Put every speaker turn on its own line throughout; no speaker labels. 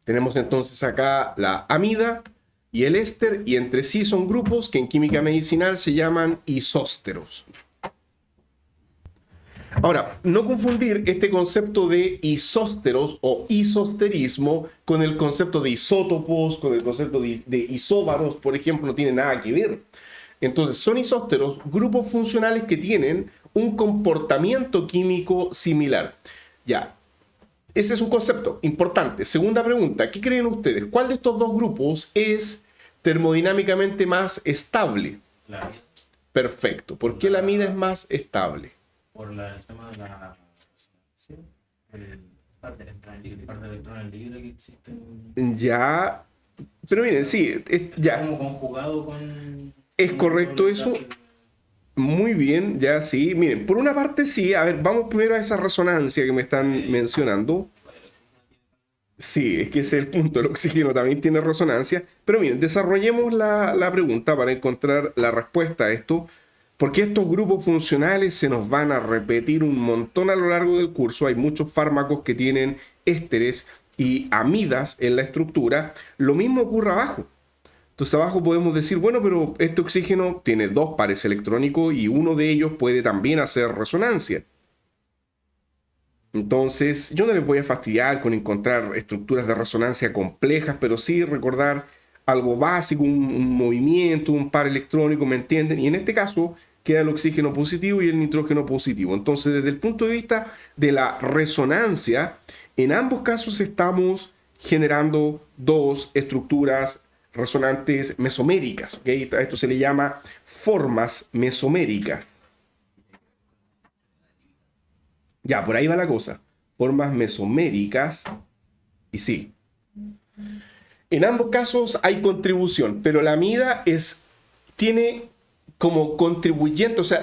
Tenemos entonces acá la amida y el éster, y entre sí son grupos que en química medicinal se llaman isósteros. Ahora, no confundir este concepto de isósteros o isosterismo con el concepto de isótopos, con el concepto de isóbaros, por ejemplo, no tiene nada que ver. Entonces, son isósteros, grupos funcionales que tienen un comportamiento químico similar. Ya, ese es un concepto importante. Segunda pregunta, ¿qué creen ustedes? ¿Cuál de estos dos grupos es termodinámicamente más estable?
La vida,
Perfecto. ¿Por qué la amida es más estable?
por el tema de la resonancia, el par de electrones libres que existen.
Ya, pero miren, sí, ya,
Como conjugado con.
es correcto eso. Muy bien, ya sí. Miren, por una parte sí, a ver, vamos primero a esa resonancia que me están mencionando. Sí, es que ese es el punto, el oxígeno también tiene resonancia. Pero miren, desarrollemos la pregunta para encontrar la respuesta a esto, porque estos grupos funcionales se nos van a repetir un montón a lo largo del curso. Hay muchos fármacos que tienen ésteres y amidas en la estructura. Lo mismo ocurre abajo. Entonces abajo podemos decir, bueno, pero este oxígeno tiene dos pares electrónicos y uno de ellos puede también hacer resonancia. Entonces yo no les voy a fastidiar con encontrar estructuras de resonancia complejas, pero sí recordar algo básico, un movimiento, un par electrónico, ¿me entienden? Y en este caso queda el oxígeno positivo y el nitrógeno positivo. Entonces desde el punto de vista de la resonancia, en ambos casos estamos generando dos estructuras resonantes mesoméricas, ¿ok? A esto se le llama formas mesoméricas. Ya, por ahí va la cosa. Formas mesoméricas, y sí. En ambos casos hay contribución, pero la amida tiene como contribuyente, o sea,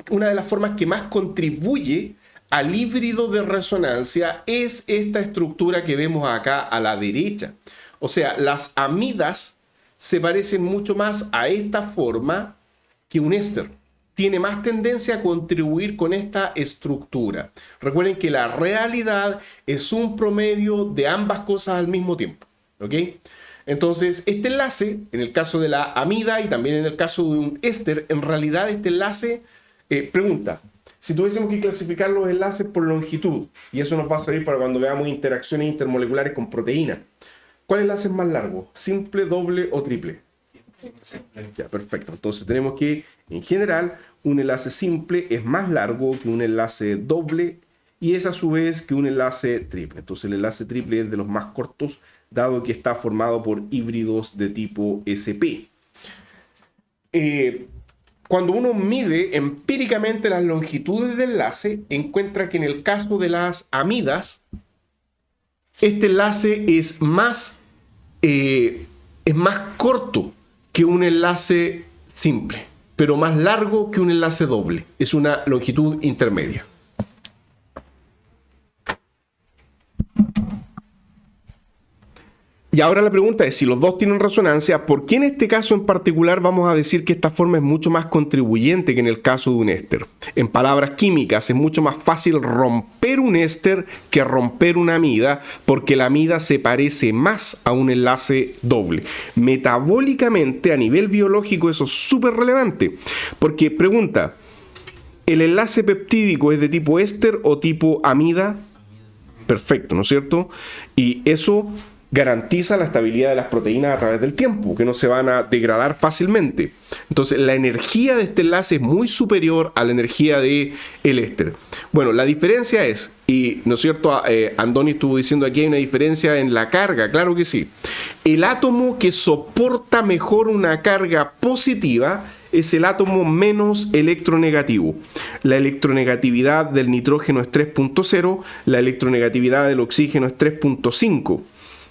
una de las formas que más contribuye al híbrido de resonancia es esta estructura que vemos acá a la derecha. O sea, las amidas se parecen mucho más a esta forma que un éster. Tiene más tendencia a contribuir con esta estructura. Recuerden que la realidad es un promedio de ambas cosas al mismo tiempo. ¿Ok? Entonces, este enlace, en el caso de la amida y también en el caso de un éster, en realidad este enlace, pregunta, si tuviésemos que clasificar los enlaces por longitud, y eso nos va a servir para cuando veamos interacciones intermoleculares con proteínas, ¿cuál enlace es más largo? ¿Simple, doble o triple? Ya, perfecto. Entonces tenemos que, en general, un enlace simple es más largo que un enlace doble y es a su vez que un enlace triple. Entonces el enlace triple es de los más cortos, dado que está formado por híbridos de tipo sp. Cuando uno mide empíricamente las longitudes de enlace, encuentra que en el caso de las amidas, este enlace es más corto que un enlace simple, pero más largo que un enlace doble. Es una longitud intermedia. Y ahora la pregunta es, si los dos tienen resonancia, ¿por qué en este caso en particular vamos a decir que esta forma es mucho más contribuyente que en el caso de un éster? En palabras químicas, es mucho más fácil romper un éster que romper una amida, porque la amida se parece más a un enlace doble. Metabólicamente, a nivel biológico, eso es súper relevante, porque pregunta, ¿el enlace peptídico es de tipo éster o tipo amida? Perfecto, ¿no es cierto? Y eso garantiza la estabilidad de las proteínas a través del tiempo, que no se van a degradar fácilmente. Entonces, la energía de este enlace es muy superior a la energía del éster. Bueno, la diferencia es, y ¿no es cierto? Andoni estuvo diciendo aquí hay una diferencia en la carga, claro que sí. El átomo que soporta mejor una carga positiva es el átomo menos electronegativo. La electronegatividad del nitrógeno es 3.0, la electronegatividad del oxígeno es 3.5.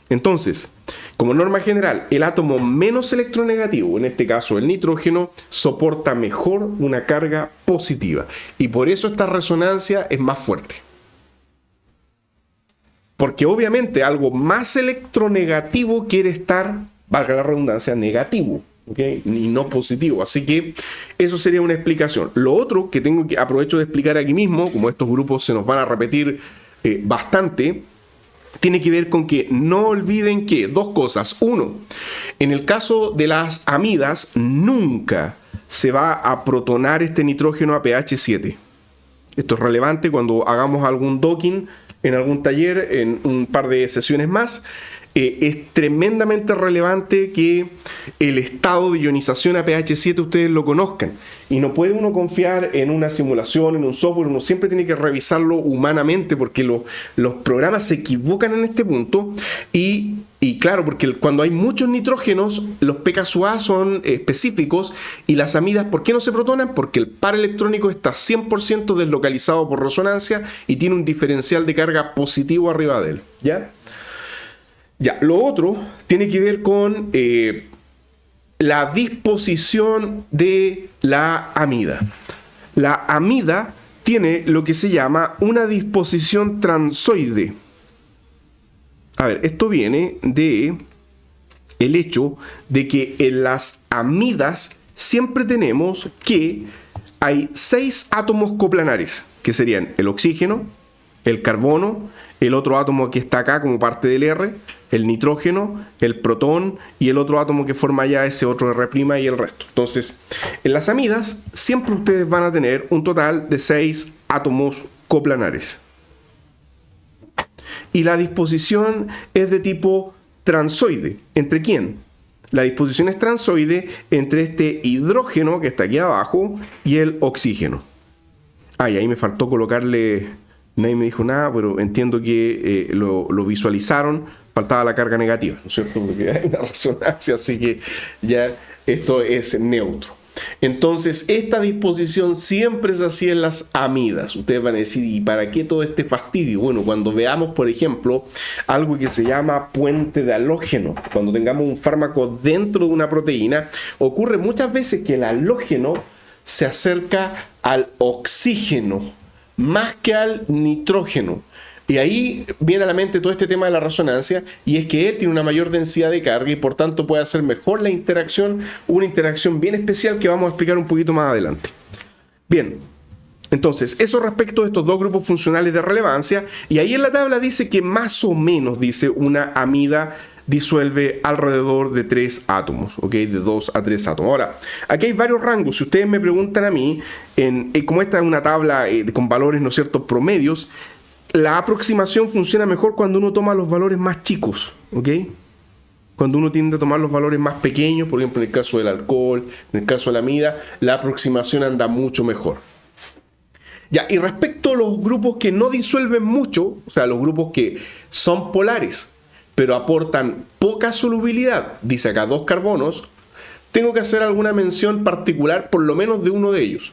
Entonces, como norma general, el átomo menos electronegativo, en este caso el nitrógeno, soporta mejor una carga positiva. Y por eso esta resonancia es más fuerte. Porque obviamente algo más electronegativo quiere estar, valga la redundancia, negativo, ¿okay? Y no positivo. Así que eso sería una explicación. Lo otro que aprovecho de explicar aquí mismo, como estos grupos se nos van a repetir bastante, tiene que ver con que no olviden que dos cosas. Uno, en el caso de las amidas, nunca se va a protonar este nitrógeno a pH 7. Esto es relevante cuando hagamos algún docking en algún taller, en un par de sesiones más. Es tremendamente relevante que el estado de ionización a pH 7 ustedes lo conozcan. Y no puede uno confiar en una simulación, en un software. Uno siempre tiene que revisarlo humanamente porque los programas se equivocan en este punto. Y claro, porque cuando hay muchos nitrógenos, los pKa son específicos. Y las amidas, ¿por qué no se protonan? Porque el par electrónico está 100% deslocalizado por resonancia y tiene un diferencial de carga positivo arriba de él. ¿Ya? Ya, lo otro tiene que ver con la disposición de la amida. La amida tiene lo que se llama una disposición transoide. A ver, esto viene de el hecho de que en las amidas siempre tenemos que hay 6 átomos coplanares, que serían el oxígeno, el carbono, el otro átomo que está acá como parte del R, el nitrógeno, el protón y el otro átomo que forma ya ese otro R' y el resto. Entonces, en las amidas siempre ustedes van a tener un total de 6 átomos coplanares. Y la disposición es de tipo transoide. ¿Entre quién? La disposición es transoide entre este hidrógeno que está aquí abajo y el oxígeno. Y ahí me faltó colocarle... Nadie me dijo nada, pero entiendo que lo visualizaron. Faltaba la carga negativa, ¿no es cierto? Porque hay una resonancia, así que ya esto es neutro. Entonces, esta disposición siempre es así en las amidas. Ustedes van a decir, ¿y para qué todo este fastidio? Bueno, cuando veamos, por ejemplo, algo que se llama puente de halógeno, cuando tengamos un fármaco dentro de una proteína, ocurre muchas veces que el halógeno se acerca al oxígeno más que al nitrógeno. Y ahí viene a la mente todo este tema de la resonancia, y es que él tiene una mayor densidad de carga y por tanto puede hacer mejor la interacción, una interacción bien especial que vamos a explicar un poquito más adelante. Bien, entonces, eso respecto de estos dos grupos funcionales de relevancia, y ahí en la tabla dice que más o menos, dice, una amida disuelve alrededor de 3 átomos, ¿ok? De 2 a 3 átomos. Ahora, aquí hay varios rangos. Si ustedes me preguntan a mí, como esta es una tabla con valores, ¿no es cierto?, promedios, la aproximación funciona mejor cuando uno toma los valores más chicos, ¿ok? Cuando uno tiende a tomar los valores más pequeños, por ejemplo, en el caso del alcohol, en el caso de la amida, la aproximación anda mucho mejor. Ya, y respecto a los grupos que no disuelven mucho, o sea, los grupos que son polares, pero aportan poca solubilidad, dice acá 2 carbonos, tengo que hacer alguna mención particular por lo menos de uno de ellos.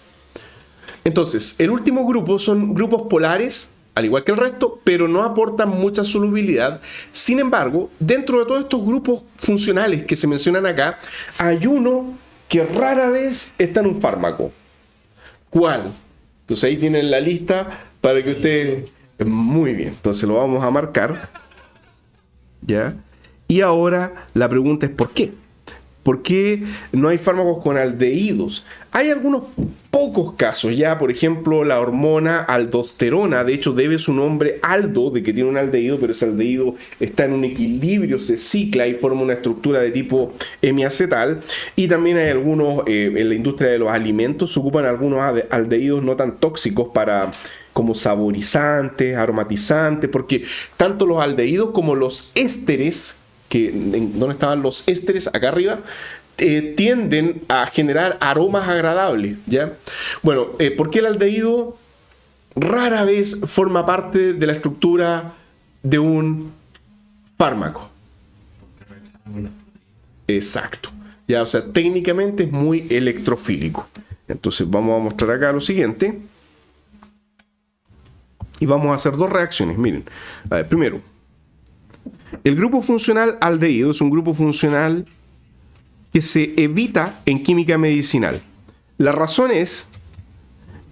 Entonces, el último grupo son grupos polares, al igual que el resto, pero no aportan mucha solubilidad. Sin embargo, dentro de todos estos grupos funcionales que se mencionan acá, hay uno que rara vez está en un fármaco. ¿Cuál? Entonces ahí tienen la lista para que ustedes... Muy bien, entonces lo vamos a marcar. ¿Ya? Y ahora la pregunta es ¿por qué? ¿Por qué no hay fármacos con aldehídos? Hay algunos pocos casos, ya, por ejemplo, la hormona aldosterona, de hecho debe su nombre aldo, de que tiene un aldehído, pero ese aldehído está en un equilibrio, se cicla y forma una estructura de tipo hemiacetal. Y también hay algunos, en la industria de los alimentos, se ocupan algunos aldehídos no tan tóxicos como saborizantes, aromatizantes, porque tanto los aldehídos como los ésteres, ¿dónde estaban los ésteres? Acá arriba, tienden a generar aromas agradables, ¿ya? Bueno, ¿por qué el aldehído rara vez forma parte de la estructura de un fármaco? Exacto. Ya, o sea, técnicamente es muy electrofílico. Entonces vamos a mostrar acá lo siguiente. Y vamos a hacer dos reacciones. Miren, a ver, primero, el grupo funcional aldehído es un grupo funcional que se evita en química medicinal. La razón es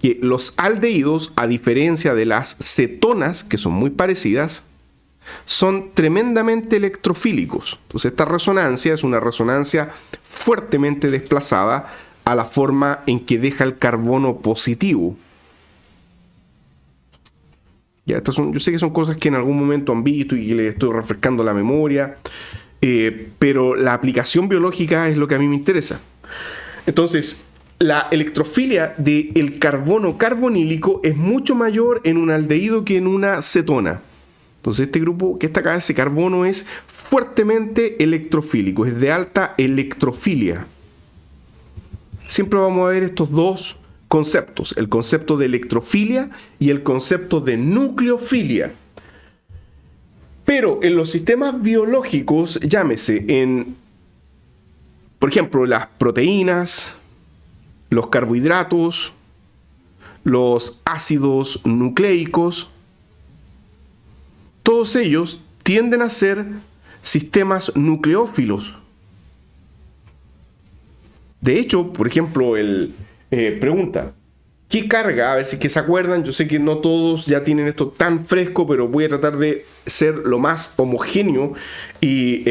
que los aldehídos, a diferencia de las cetonas, que son muy parecidas, son tremendamente electrofílicos. Entonces esta resonancia es una resonancia fuertemente desplazada a la forma en que deja el carbono positivo. Ya, yo sé que son cosas que en algún momento han visto y que les estoy refrescando la memoria, pero la aplicación biológica es lo que a mí me interesa. Entonces, la electrofilia del carbono carbonílico es mucho mayor en un aldehído que en una cetona. Entonces, este grupo que está acá, ese carbono, es fuertemente electrofílico, es de alta electrofilia. Siempre vamos a ver estos dos conceptos, el concepto de electrofilia y el concepto de nucleofilia. Pero en los sistemas biológicos, llámese por ejemplo, las proteínas, los carbohidratos, los ácidos nucleicos, todos ellos tienden a ser sistemas nucleófilos. De hecho, por ejemplo, pregunta, ¿qué carga? A ver si que se acuerdan. Yo sé que no todos ya tienen esto tan fresco, pero voy a tratar de ser lo más homogéneo y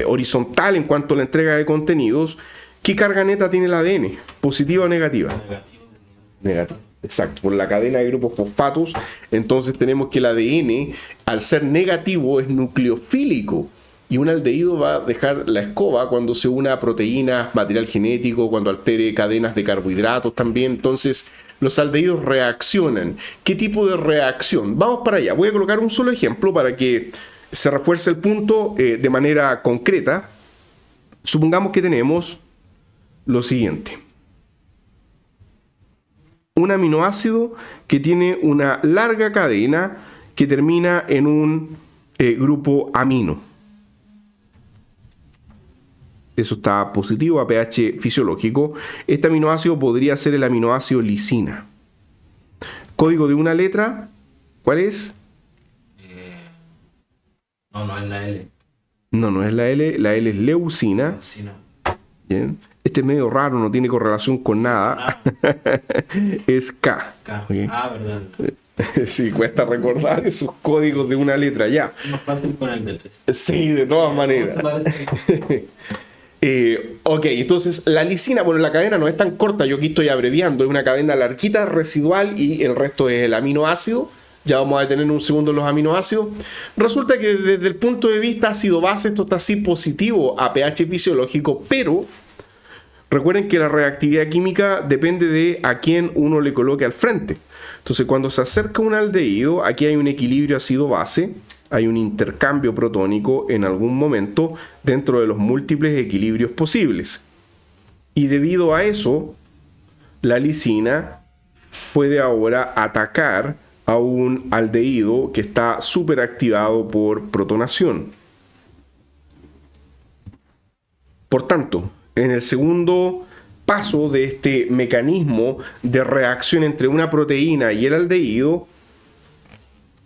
horizontal en cuanto a la entrega de contenidos. ¿Qué carga neta tiene el ADN? ¿Positiva o negativa? Negativa. Exacto, por la cadena de grupos fosfatos. Entonces tenemos que el ADN, al ser negativo, es nucleofílico. Y un aldehído va a dejar la escoba cuando se una a proteínas, material genético, cuando altere cadenas de carbohidratos también. Entonces, los aldehídos reaccionan. ¿Qué tipo de reacción? Vamos para allá. Voy a colocar un solo ejemplo para que se refuerce el punto de manera concreta. Supongamos que tenemos lo siguiente. Un aminoácido que tiene una larga cadena que termina en un grupo amino. Eso está positivo a pH fisiológico. Este aminoácido podría ser el aminoácido lisina. Código de una letra, ¿cuál es?
No es la L.
No es la L. La L es leucina.
Leucina.
Bien. Este es medio raro, no tiene correlación con nada. Es K.
Okay. Verdad.
Sí, cuesta recordar esos códigos de una letra ya.
Es más fácil con el de 3.
Sí, de todas maneras. Ok, entonces la lisina, bueno, la cadena no es tan corta, yo aquí estoy abreviando, es una cadena larguita residual y el resto es el aminoácido. Ya vamos a detener un segundo en los aminoácidos. Resulta que desde el punto de vista ácido-base esto está así positivo a pH fisiológico, pero recuerden que la reactividad química depende de a quién uno le coloque al frente. Entonces cuando se acerca un aldehído, aquí hay un equilibrio ácido-base, hay un intercambio protónico en algún momento dentro de los múltiples equilibrios posibles. Y debido a eso, la lisina puede ahora atacar a un aldehído que está superactivado por protonación. Por tanto, en el segundo paso de este mecanismo de reacción entre una proteína y el aldehído,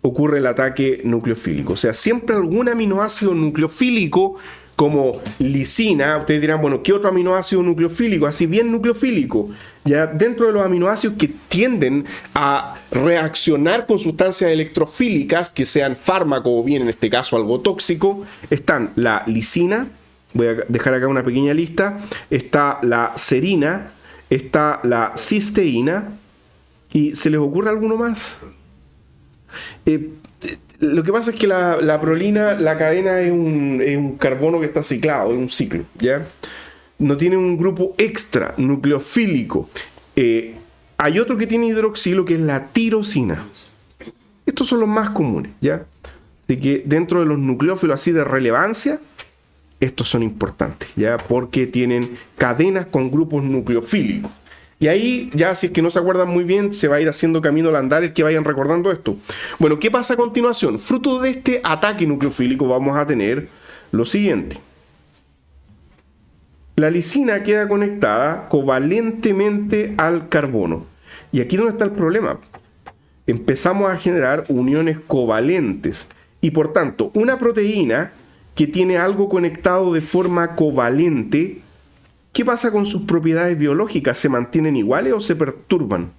ocurre el ataque nucleofílico. O sea, siempre algún aminoácido nucleofílico como lisina, ustedes dirán, bueno, ¿qué otro aminoácido nucleofílico? Así bien nucleofílico. Ya dentro de los aminoácidos que tienden a reaccionar con sustancias electrofílicas, que sean fármacos o bien en este caso algo tóxico, están la lisina, voy a dejar acá una pequeña lista, está la serina, está la cisteína, y ¿se les ocurre alguno más? Lo que pasa es que la prolina, la cadena es un carbono que está ciclado, es un ciclo, ¿ya? No tiene un grupo extra nucleofílico. Hay otro que tiene hidroxilo, que es la tirosina. Estos son los más comunes, ¿ya? Así que dentro de los nucleófilos así de relevancia, estos son importantes, ¿ya? Porque tienen cadenas con grupos nucleofílicos. Y ahí, ya si es que no se acuerdan muy bien, se va a ir haciendo camino al andar el que vayan recordando esto. Bueno, ¿qué pasa a continuación? Fruto de este ataque nucleofílico vamos a tener lo siguiente. La lisina queda conectada covalentemente al carbono. Y aquí es donde está el problema. Empezamos a generar uniones covalentes. Y por tanto, una proteína que tiene algo conectado de forma covalente, ¿qué pasa con sus propiedades biológicas? ¿Se mantienen iguales o se perturban?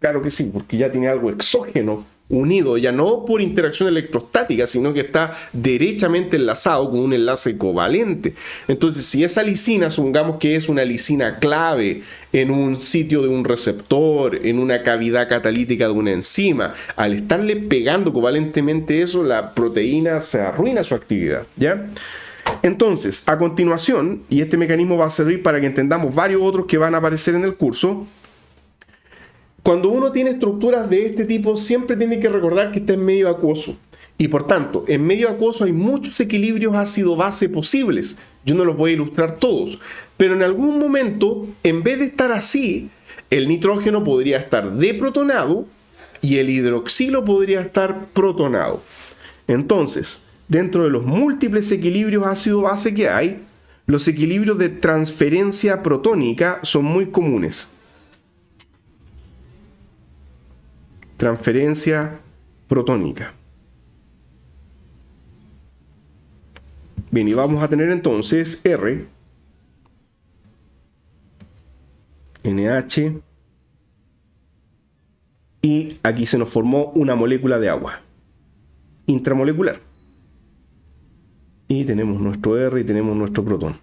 Claro que sí, porque ya tiene algo exógeno unido, ya no por interacción electrostática, sino que está derechamente enlazado con un enlace covalente. Entonces, si esa lisina, supongamos que es una lisina clave en un sitio de un receptor, en una cavidad catalítica de una enzima, al estarle pegando covalentemente eso, la proteína se arruina su actividad, ¿ya? Entonces, a continuación, y este mecanismo va a servir para que entendamos varios otros que van a aparecer en el curso, cuando uno tiene estructuras de este tipo, siempre tiene que recordar que está en medio acuoso. Y por tanto, en medio acuoso hay muchos equilibrios ácido-base posibles. Yo no los voy a ilustrar todos. Pero en algún momento, en vez de estar así, el nitrógeno podría estar deprotonado y el hidroxilo podría estar protonado. Entonces, dentro de los múltiples equilibrios ácido-base que hay, los equilibrios de transferencia protónica son muy comunes. Transferencia protónica. Bien, y vamos a tener entonces R, NH, y aquí se nos formó una molécula de agua intramolecular. Y tenemos nuestro R y tenemos nuestro protón.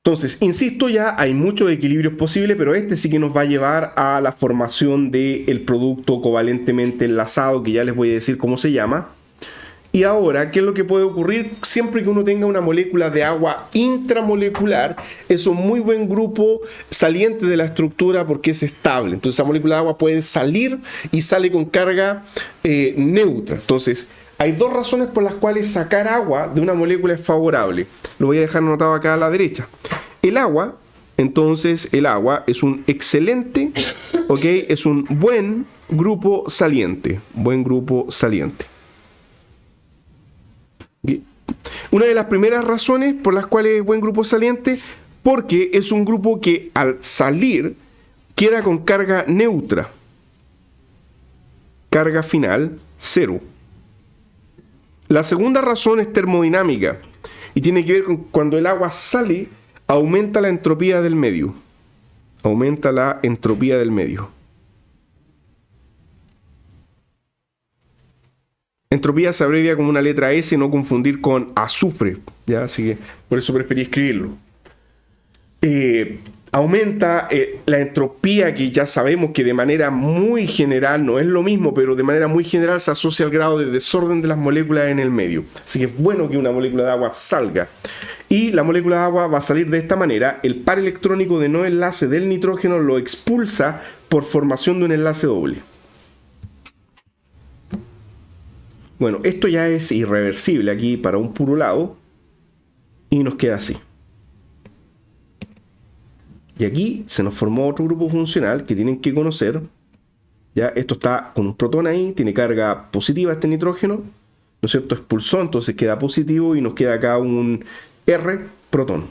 Entonces, insisto, ya hay muchos equilibrios posibles, pero este sí que nos va a llevar a la formación del producto covalentemente enlazado, que ya les voy a decir cómo se llama. Y ahora, ¿qué es lo que puede ocurrir? Siempre que uno tenga una molécula de agua intramolecular, es un muy buen grupo saliente de la estructura porque es estable. Entonces, esa molécula de agua puede salir y sale con carga neutra. Entonces, hay dos razones por las cuales sacar agua de una molécula es favorable. Lo voy a dejar anotado acá a la derecha. El agua, entonces, el agua es un excelente, ¿ok? Es un buen grupo saliente. Buen grupo saliente. ¿Okay? Una de las primeras razones por las cuales es buen grupo saliente, porque es un grupo que al salir queda con carga neutra. Carga final, 0. La segunda razón es termodinámica y tiene que ver con cuando el agua sale, aumenta la entropía del medio. Aumenta la entropía del medio. Entropía se abrevia como una letra S, no confundir con azufre, ¿ya? Así que por eso preferí escribirlo. Aumenta la entropía, que ya sabemos que de manera muy general, no es lo mismo, pero de manera muy general se asocia al grado de desorden de las moléculas en el medio. Así que es bueno que una molécula de agua salga. Y la molécula de agua va a salir de esta manera. El par electrónico de no enlace del nitrógeno lo expulsa por formación de un enlace doble. Bueno, esto ya es irreversible aquí para un puro lado. Y nos queda así. Y aquí se nos formó otro grupo funcional que tienen que conocer. Ya, esto está con un protón ahí, tiene carga positiva este nitrógeno, ¿no es cierto? Expulsó, entonces queda positivo y nos queda acá un R protón.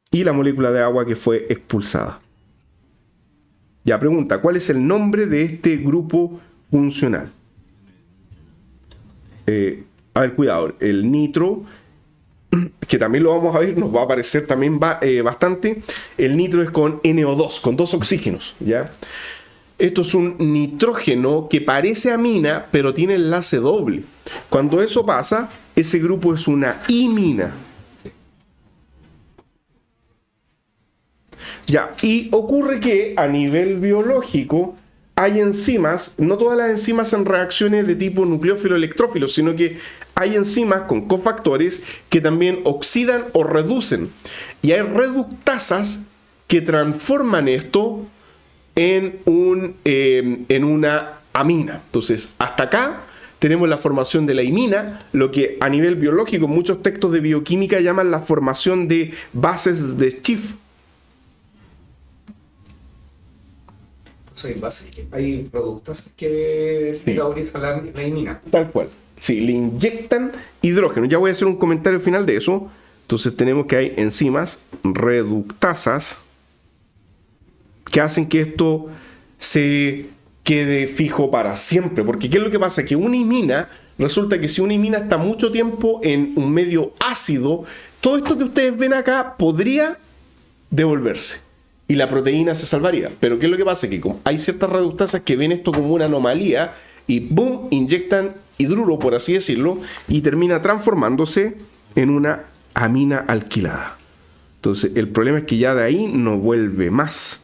Y la molécula de agua que fue expulsada. Ya, pregunta, ¿cuál es el nombre de este grupo funcional? A ver, cuidado, el nitro, que también lo vamos a ver, nos va a aparecer también bastante. El nitro es con NO2, con dos oxígenos, ¿ya? Esto es un nitrógeno que parece amina, pero tiene enlace doble. Cuando eso pasa, ese grupo es una imina. Ya, y ocurre que a nivel biológico hay enzimas, no todas las enzimas son reacciones de tipo nucleófilo-electrófilo, sino que hay enzimas con cofactores que también oxidan o reducen. Y hay reductasas que transforman esto en una amina. Entonces, hasta acá tenemos la formación de la imina, lo que a nivel biológico muchos textos de bioquímica llaman la formación de bases de Schiff.
Hay productos que metabolizan la imina.
Tal cual. Sí, le inyectan hidrógeno. Ya voy a hacer un comentario al final de eso. Entonces tenemos que hay enzimas reductasas que hacen que esto se quede fijo para siempre. Porque ¿qué es lo que pasa? Que una imina, resulta que si una imina está mucho tiempo en un medio ácido, todo esto que ustedes ven acá podría devolverse. y la proteína se salvaría. Pero ¿qué es lo que pasa? Que como hay ciertas reductasas que ven esto como una anomalía y ¡boom! Inyectan hidruro, por así decirlo, y termina transformándose en una amina alquilada. Entonces el problema es que ya de ahí no vuelve más.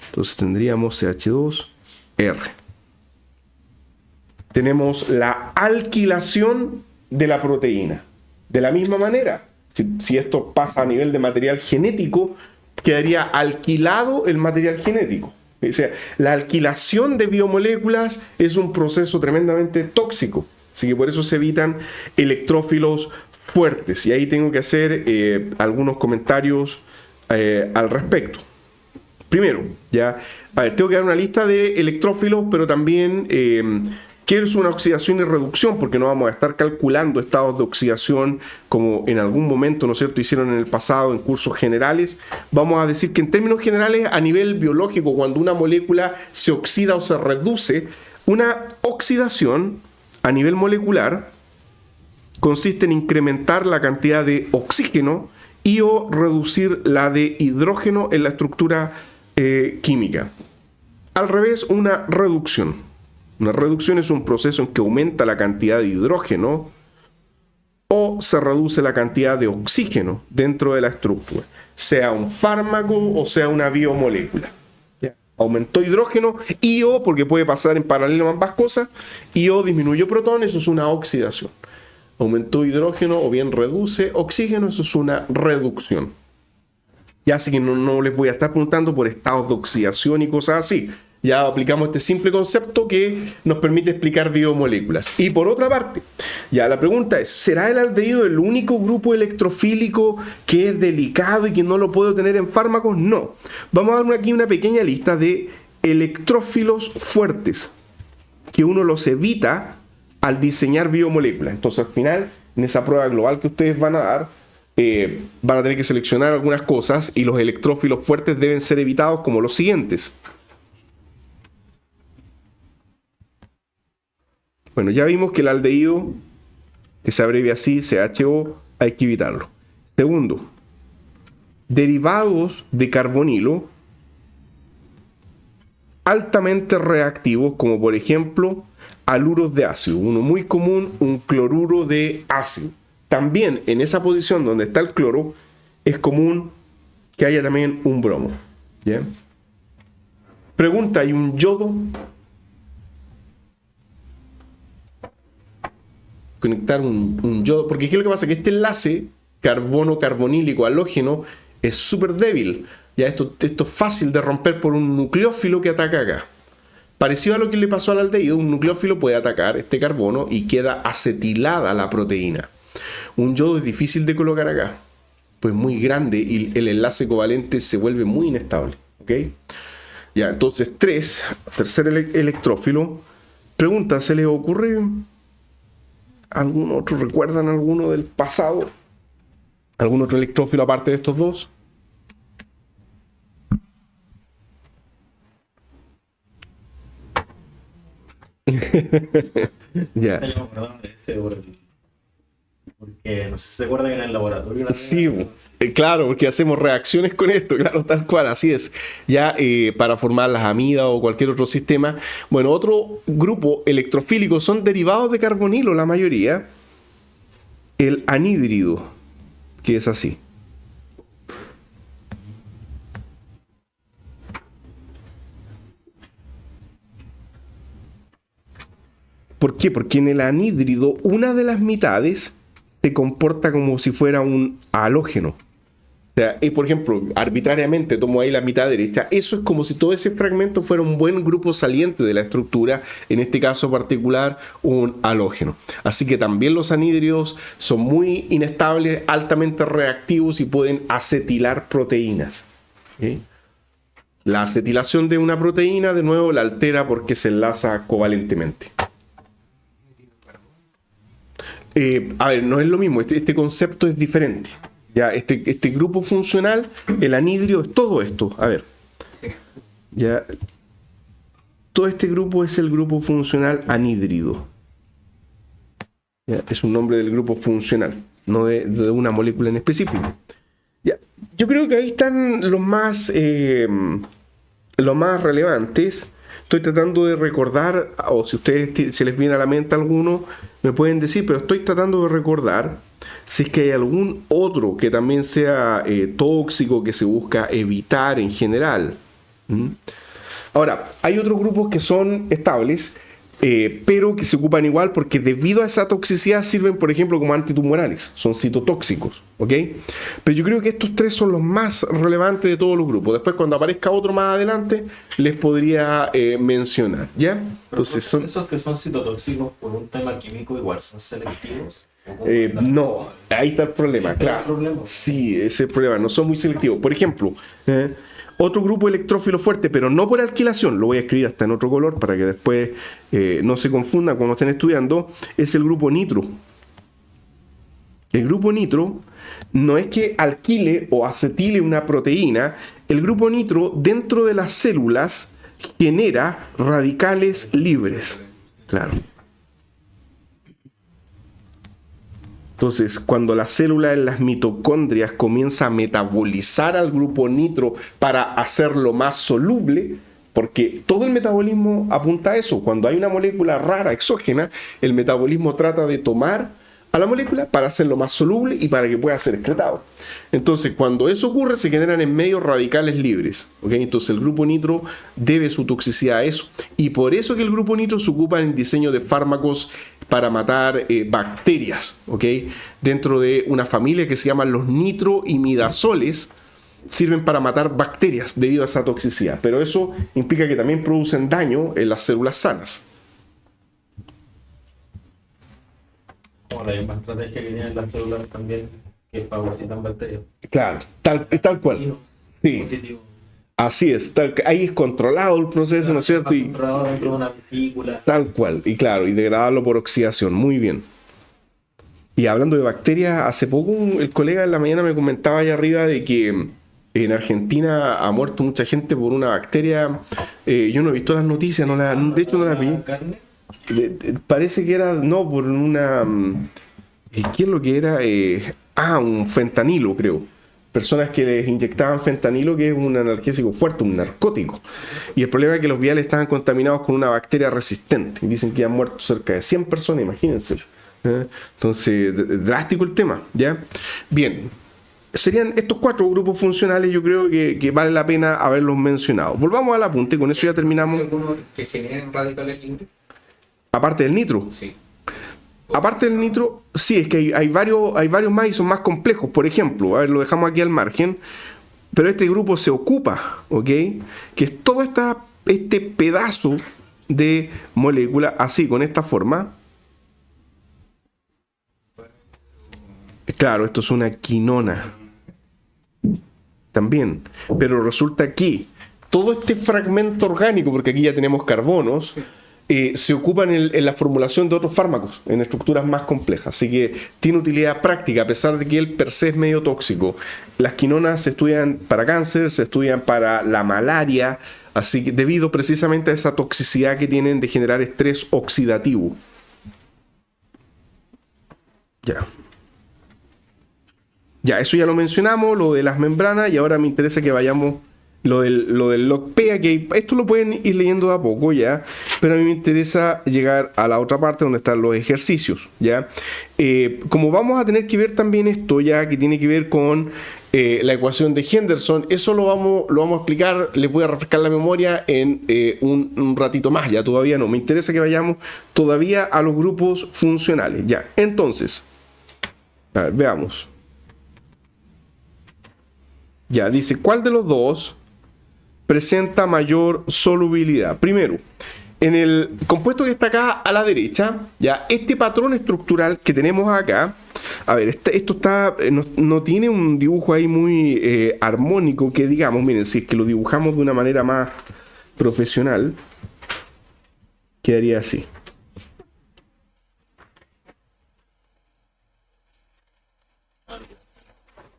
Entonces tendríamos CH2R. Tenemos la alquilación de la proteína. De la misma manera, si esto pasa a nivel de material genético, quedaría alquilado el material genético. O sea, la alquilación de biomoléculas es un proceso tremendamente tóxico. Así que por eso se evitan electrófilos fuertes. Y ahí tengo que hacer algunos comentarios al respecto. Primero, tengo que dar una lista de electrófilos, pero también qué es una oxidación y reducción, porque no vamos a estar calculando estados de oxidación como en algún momento, ¿no es cierto?, hicieron en el pasado en cursos generales. Vamos a decir que en términos generales, a nivel biológico, cuando una molécula se oxida o se reduce, una oxidación a nivel molecular consiste en incrementar la cantidad de oxígeno y o reducir la de hidrógeno en la estructura química. Al revés, una reducción. Una reducción es un proceso en que aumenta la cantidad de hidrógeno o se reduce la cantidad de oxígeno dentro de la estructura, sea un fármaco o sea una biomolécula. Aumentó hidrógeno y o, porque puede pasar en paralelo ambas cosas, y o disminuyó protones, eso es una oxidación. Aumentó hidrógeno o bien reduce oxígeno, eso es una reducción. Ya así que no les voy a estar preguntando por estados de oxidación y cosas así. Ya aplicamos este simple concepto que nos permite explicar biomoléculas. Y por otra parte, ya la pregunta es, ¿será el aldehído el único grupo electrofílico que es delicado y que no lo puedo tener en fármacos? No. Vamos a dar aquí una pequeña lista de electrófilos fuertes que uno los evita al diseñar biomoléculas. Entonces al final, en esa prueba global que ustedes van a dar, van a tener que seleccionar algunas cosas y los electrófilos fuertes deben ser evitados como los siguientes. Bueno, ya vimos que el aldehído, que se abrevia así, CHO, hay que evitarlo. Segundo, derivados de carbonilo altamente reactivos, como por ejemplo haluros de ácido. Uno muy común, un cloruro de ácido. También en esa posición donde está el cloro, es común que haya también un bromo. ¿Bien? Pregunta, ¿hay un yodo? Conectar un yodo, porque ¿qué es lo que pasa? Que este enlace carbono carbonílico halógeno es súper débil. Ya esto es fácil de romper por un nucleófilo que ataca acá. Parecido a lo que le pasó al aldehído, un nucleófilo puede atacar este carbono y queda acetilada la proteína. Un yodo es difícil de colocar acá, pues muy grande y el enlace covalente se vuelve muy inestable. ¿Ok? Ya, entonces tercer electrófilo. Pregunta, ¿se les ocurre algún otro? ¿Recuerdan alguno del pasado? ¿Algún otro electrófilo aparte de estos dos? Ya.
Yo me acordaba de ese porque no sé si se acuerdan que en el laboratorio.
Sí, claro, porque hacemos reacciones con esto, claro, tal cual, así es. Ya para formar las amidas o cualquier otro sistema. Bueno, otro grupo electrofílico son derivados de carbonilo, la mayoría. El anhídrido, que es así. ¿Por qué? Porque en el anhídrido una de las mitades se comporta como si fuera un halógeno. O sea, por ejemplo, arbitrariamente tomo ahí la mitad derecha. Eso es como si todo ese fragmento fuera un buen grupo saliente de la estructura, en este caso particular, un halógeno. Así que también los anhídridos son muy inestables, altamente reactivos y pueden acetilar proteínas. ¿Sí? La acetilación de una proteína, de nuevo, la altera porque se enlaza covalentemente. A ver, no es lo mismo, este concepto es diferente. Ya, este grupo funcional, el anhídrido, es todo esto. A ver. Ya. Todo este grupo es el grupo funcional anhídrido. Ya, es un nombre del grupo funcional, no de una molécula en específico. Ya. Yo creo que ahí están los más relevantes. Estoy tratando de recordar, o si ustedes se les viene a la mente alguno, me pueden decir, pero estoy tratando de recordar si es que hay algún otro que también sea tóxico, que se busca evitar en general. ¿Mm? Ahora, hay otros grupos que son estables, pero que se ocupan igual porque debido a esa toxicidad sirven, por ejemplo, como antitumorales, son citotóxicos, ¿ok? Pero yo creo que estos tres son los más relevantes de todos los grupos. Después, cuando aparezca otro más adelante, les podría mencionar, ¿ya? Entonces, son...
Esos que son citotóxicos por un tema químico igual son selectivos.
No, ahí está el problema,
¿Está
claro.
el problema?
Sí, ese es el problema, no son muy selectivos. Por ejemplo, otro grupo electrófilo fuerte, pero no por alquilación, lo voy a escribir hasta en otro color para que después no se confunda cuando estén estudiando, es el grupo nitro. El grupo nitro no es que alquile o acetile una proteína, el grupo nitro dentro de las células genera radicales libres. Claro. Entonces, cuando la célula en las mitocondrias comienza a metabolizar al grupo nitro para hacerlo más soluble, porque todo el metabolismo apunta a eso. Cuando hay una molécula rara, exógena, el metabolismo trata de tomar a la molécula para hacerlo más soluble y para que pueda ser excretado. Entonces, cuando eso ocurre, se generan en medio radicales libres. ¿Okay? Entonces, el grupo nitro debe su toxicidad a eso. Y por eso que el grupo nitro se ocupa en el diseño de fármacos para matar bacterias, ¿ok? Dentro de una familia que se llaman los nitroimidazoles, sirven para matar bacterias debido a esa toxicidad, pero eso implica que también producen daño en las células sanas.
Como la misma estrategia que tienen las células también que fagocitan bacterias.
Claro, tal cual. Sí.
Positivo.
Así es, ahí es controlado el proceso, ¿no es cierto? Y
Controlado dentro de una vesícula.
tal cual, y claro, y degradarlo por oxidación, muy bien. Y hablando de bacterias, hace poco el colega en la mañana me comentaba allá arriba de que en Argentina ha muerto mucha gente por una bacteria. Yo no he visto las noticias, de hecho no la vi.
¿Carne?
Parece que era, no, por una... ¿qué es lo que era? Un fentanilo, creo. Personas que les inyectaban fentanilo, que es un analgésico fuerte, un narcótico. Y el problema es que los viales estaban contaminados con una bacteria resistente. Y dicen que han muerto cerca de 100 personas, imagínense. Entonces, drástico el tema, ¿ya? Bien, serían estos 4 grupos funcionales, yo creo que vale la pena haberlos mencionado. Volvamos al apunte, con eso ya terminamos.
¿Algunos que generen radicales libres?
Aparte del nitro.
Sí.
Aparte del nitro, sí, es que hay varios más y son más complejos. Por ejemplo, a ver, lo dejamos aquí al margen, pero este grupo se ocupa, ¿ok? Que es todo este pedazo de molécula, así, con esta forma. Claro, esto es una quinona. También. Pero resulta que todo este fragmento orgánico, porque aquí ya tenemos carbonos, se ocupan en la formulación de otros fármacos, en estructuras más complejas. Así que tiene utilidad práctica, a pesar de que él per se es medio tóxico. Las quinonas se estudian para cáncer, se estudian para la malaria, así que debido precisamente a esa toxicidad que tienen de generar estrés oxidativo. Ya, eso ya lo mencionamos, lo de las membranas, y ahora me interesa que vayamos lo del LogPEA, que esto lo pueden ir leyendo de a poco, ¿ya? Pero a mí me interesa llegar a la otra parte donde están los ejercicios, ¿ya? Como vamos a tener que ver también esto, ya que tiene que ver con la ecuación de Henderson, eso lo vamos a explicar, les voy a refrescar la memoria en un ratito más, ya todavía no. Me interesa que vayamos todavía a los grupos funcionales, ya. Entonces, a ver, veamos. Ya, dice, ¿cuál de los dos presenta mayor solubilidad? Primero, en el compuesto que está acá a la derecha, ya, este patrón estructural que tenemos acá, a ver, esto está, no tiene un dibujo ahí muy armónico que digamos, miren, si es que lo dibujamos de una manera más profesional, quedaría así.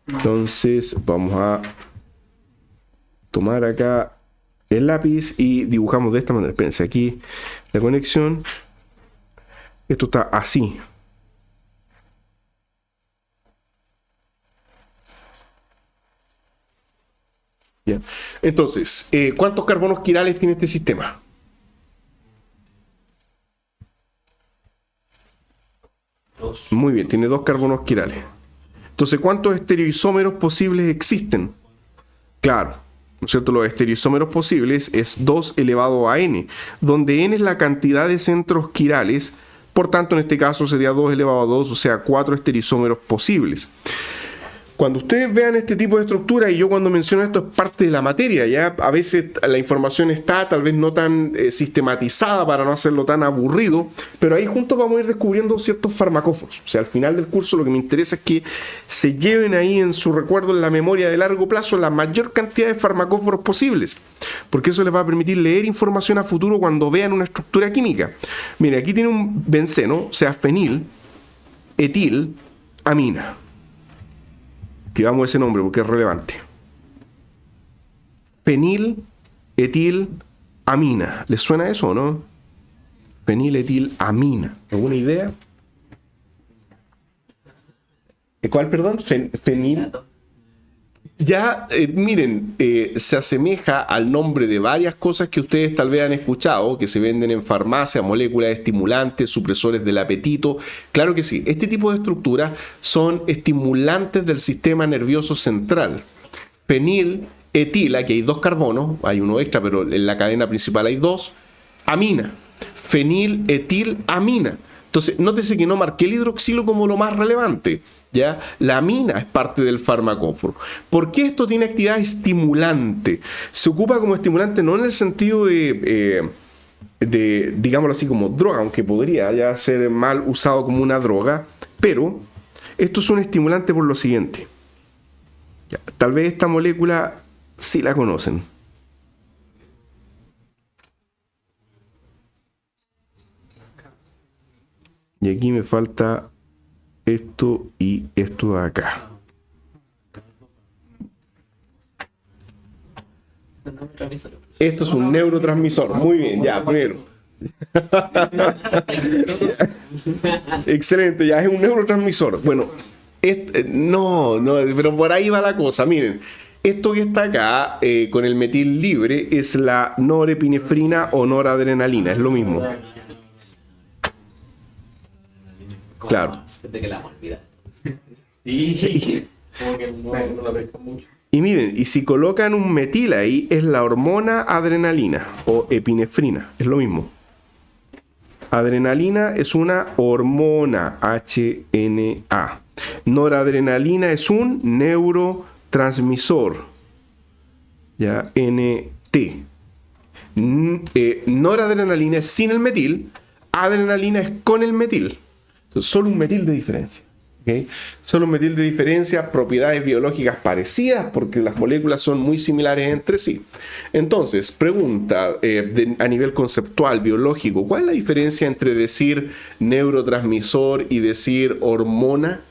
Entonces vamos a tomar acá el lápiz y dibujamos de esta manera. Espérense, aquí la conexión. Esto está así. ¿Ya? Entonces, ¿cuántos carbonos quirales tiene este sistema?
Dos.
Muy bien, tiene 2 carbonos quirales. Entonces, ¿cuántos estereoisómeros posibles existen? Claro, ¿no es cierto? Los estereoisómeros posibles es 2 elevado a n, donde n es la cantidad de centros quirales, por tanto, en este caso sería 2 elevado a 2, o sea, 4 estereoisómeros posibles. Cuando ustedes vean este tipo de estructura, y yo cuando menciono esto es parte de la materia, ya a veces la información está tal vez no tan sistematizada para no hacerlo tan aburrido, pero ahí juntos vamos a ir descubriendo ciertos farmacóforos. O sea, al final del curso lo que me interesa es que se lleven ahí en su recuerdo, en la memoria de largo plazo, la mayor cantidad de farmacóforos posibles, porque eso les va a permitir leer información a futuro cuando vean una estructura química. Mire, aquí tiene un benceno, o sea, fenil, etil, amina. Escribamos ese nombre porque es relevante. Fenil, etil, amina. ¿Les suena eso o no? Fenil, etil, amina. ¿Alguna idea? ¿Cuál, perdón? Fenil. Ya, miren, se asemeja al nombre de varias cosas que ustedes tal vez han escuchado, que se venden en farmacia, moléculas estimulantes, supresores del apetito. Claro que sí, este tipo de estructuras son estimulantes del sistema nervioso central. Fenil, etil, aquí hay 2 carbonos, hay uno extra, pero en la cadena principal hay 2. Amina, fenil, etil, amina. Entonces, nótese que no marqué el hidroxilo como lo más relevante. ¿Ya? La amina es parte del farmacóforo. ¿Por qué esto tiene actividad estimulante? Se ocupa como estimulante no en el sentido de digámoslo así, como droga, aunque podría ya ser mal usado como una droga, pero esto es un estimulante por lo siguiente. Ya, tal vez esta molécula sí la conocen. Y aquí me falta esto y esto de acá. Esto es un neurotransmisor. Muy bien, ya, primero. Excelente, ya es un neurotransmisor. Bueno, no, pero por ahí va la cosa. Miren, esto que está acá con el metil libre es la norepinefrina o noradrenalina, es lo mismo. Claro.
De que la olvidar.
Sí. Como que no la pescan mucho.
Y miren, y si colocan un metil ahí, es la hormona adrenalina o epinefrina, es lo mismo. Adrenalina es una hormona, HNA. Noradrenalina es un neurotransmisor, ya, NT. Noradrenalina es sin el metil, adrenalina es con el metil. Entonces, solo un metil de diferencia. ¿Okay? Solo un metil de diferencia, propiedades biológicas parecidas porque las moléculas son muy similares entre sí. Entonces, pregunta a nivel conceptual, biológico, ¿cuál es la diferencia entre decir neurotransmisor y decir hormona?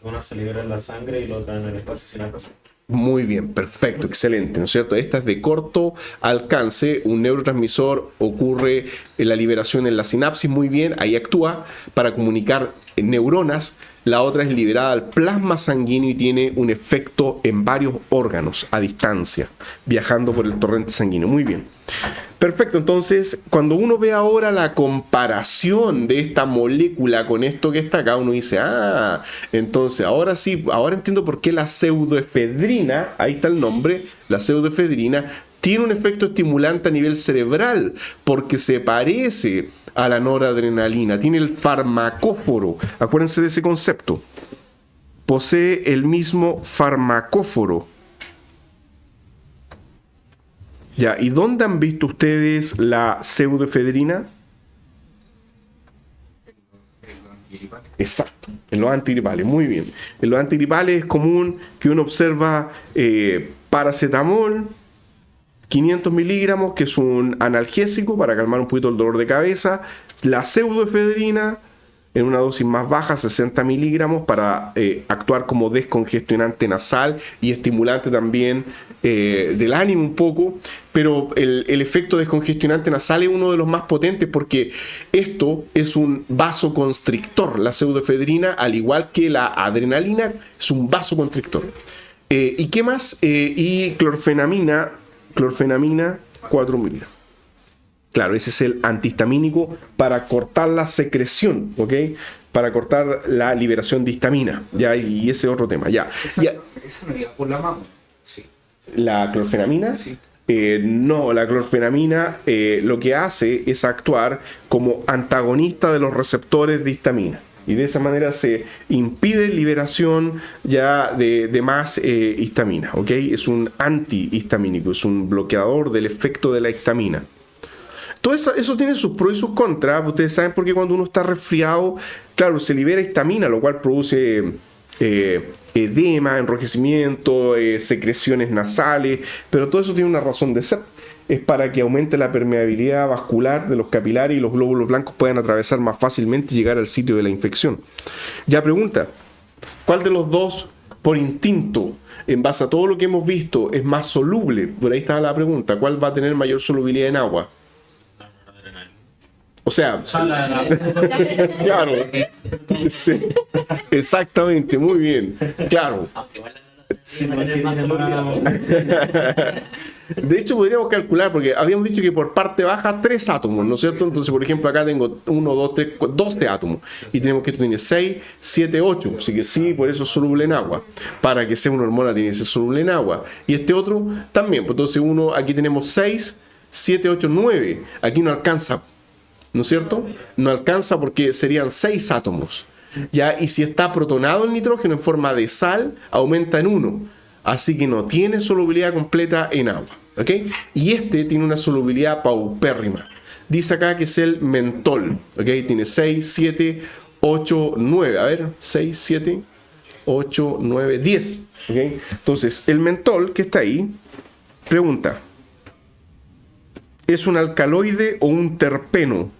Una se libera en la sangre y la otra en el espacio sin alcance.
Muy bien, perfecto, excelente, ¿no es cierto? Esta es de corto alcance, un neurotransmisor ocurre en la liberación en la sinapsis, muy bien, ahí actúa para comunicar neuronas. La otra es liberada al plasma sanguíneo y tiene un efecto en varios órganos a distancia, viajando por el torrente sanguíneo. Muy bien. Perfecto, entonces cuando uno ve ahora la comparación de esta molécula con esto que está acá, uno dice, entonces ahora sí, ahora entiendo por qué la pseudoefedrina, ahí está el nombre, la pseudoefedrina, tiene un efecto estimulante a nivel cerebral, porque se parece a la noradrenalina, tiene el farmacóforo, acuérdense de ese concepto, posee el mismo farmacóforo. Ya, ¿y dónde han visto ustedes la pseudoefedrina? Exacto, en los antigripales, muy bien. En los antigripales es común que uno observa paracetamol, 500 miligramos, que es un analgésico para calmar un poquito el dolor de cabeza, la pseudoefedrina en una dosis más baja, 60 miligramos, para actuar como descongestionante nasal y estimulante también del ánimo un poco, pero el efecto descongestionante nasal es uno de los más potentes porque esto es un vasoconstrictor. La pseudoefedrina, al igual que la adrenalina, es un vasoconstrictor. ¿Y qué más? Y clorfenamina 4 miligramos. Claro, ese es el antihistamínico para cortar la secreción, ¿ok? Para cortar la liberación de histamina, ¿ya? Y ese es otro tema, ya.
Esa no iba por la mano. Sí.
¿La clorfenamina?
Sí.
No, la clorfenamina lo que hace es actuar como antagonista de los receptores de histamina. Y de esa manera se impide liberación ya de más histamina, ¿ok? Es un antihistamínico, es un bloqueador del efecto de la histamina. Todo eso tiene sus pros y sus contras. Ustedes saben por qué cuando uno está resfriado, claro, se libera histamina, lo cual produce edema, enrojecimiento, secreciones nasales, pero todo eso tiene una razón de ser. Es para que aumente la permeabilidad vascular de los capilares y los glóbulos blancos puedan atravesar más fácilmente y llegar al sitio de la infección. Ya pregunta, ¿cuál de los dos, por instinto, en base a todo lo que hemos visto, es más soluble? Por ahí está la pregunta, ¿cuál va a tener mayor solubilidad en agua? O sea, claro, sí, exactamente, muy bien, claro. De hecho, podríamos calcular, porque habíamos dicho que por parte baja 3 átomos, ¿no es cierto? Entonces, por ejemplo, acá tengo 1, 2, 3, 12 átomos. Y tenemos que esto tiene 6, 7, 8. Así que sí, por eso es soluble en agua. Para que sea una hormona tiene que ser soluble en agua. Y este otro también. Pues entonces, aquí tenemos 6, 7, 8, 9. Aquí no alcanza, ¿no es cierto? No alcanza porque serían 6 átomos. ¿Ya? Y si está protonado el nitrógeno en forma de sal, aumenta en 1. Así que no tiene solubilidad completa en agua. ¿Ok? Y este tiene una solubilidad paupérrima. Dice acá que es el mentol. ¿Ok? Tiene 6, 7, 8, 9. A ver, 6, 7, 8, 9, 10. ¿Ok? Entonces, el mentol que está ahí, pregunta, ¿es un alcaloide o un terpeno?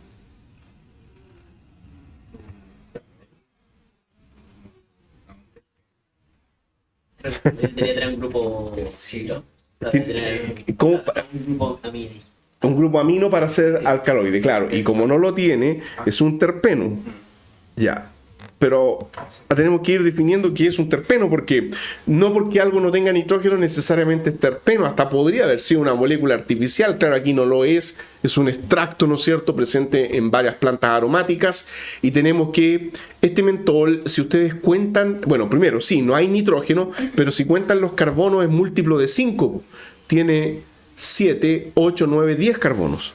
Debería tener un grupo ¿no? O sea,
¿Cómo?
un grupo amino.
Un grupo amino para ser alcaloide, claro. Y como no lo tiene, es un terpeno. Ya. Pero tenemos que ir definiendo qué es un terpeno, porque no porque algo no tenga nitrógeno necesariamente es terpeno, hasta podría haber sido una molécula artificial, claro, aquí no lo es un extracto, ¿no es cierto?, presente en varias plantas aromáticas, y tenemos que este mentol, si ustedes cuentan, bueno, primero, sí, no hay nitrógeno, pero si cuentan los carbonos es múltiplo de 5, tiene 7, 8, 9, 10 carbonos.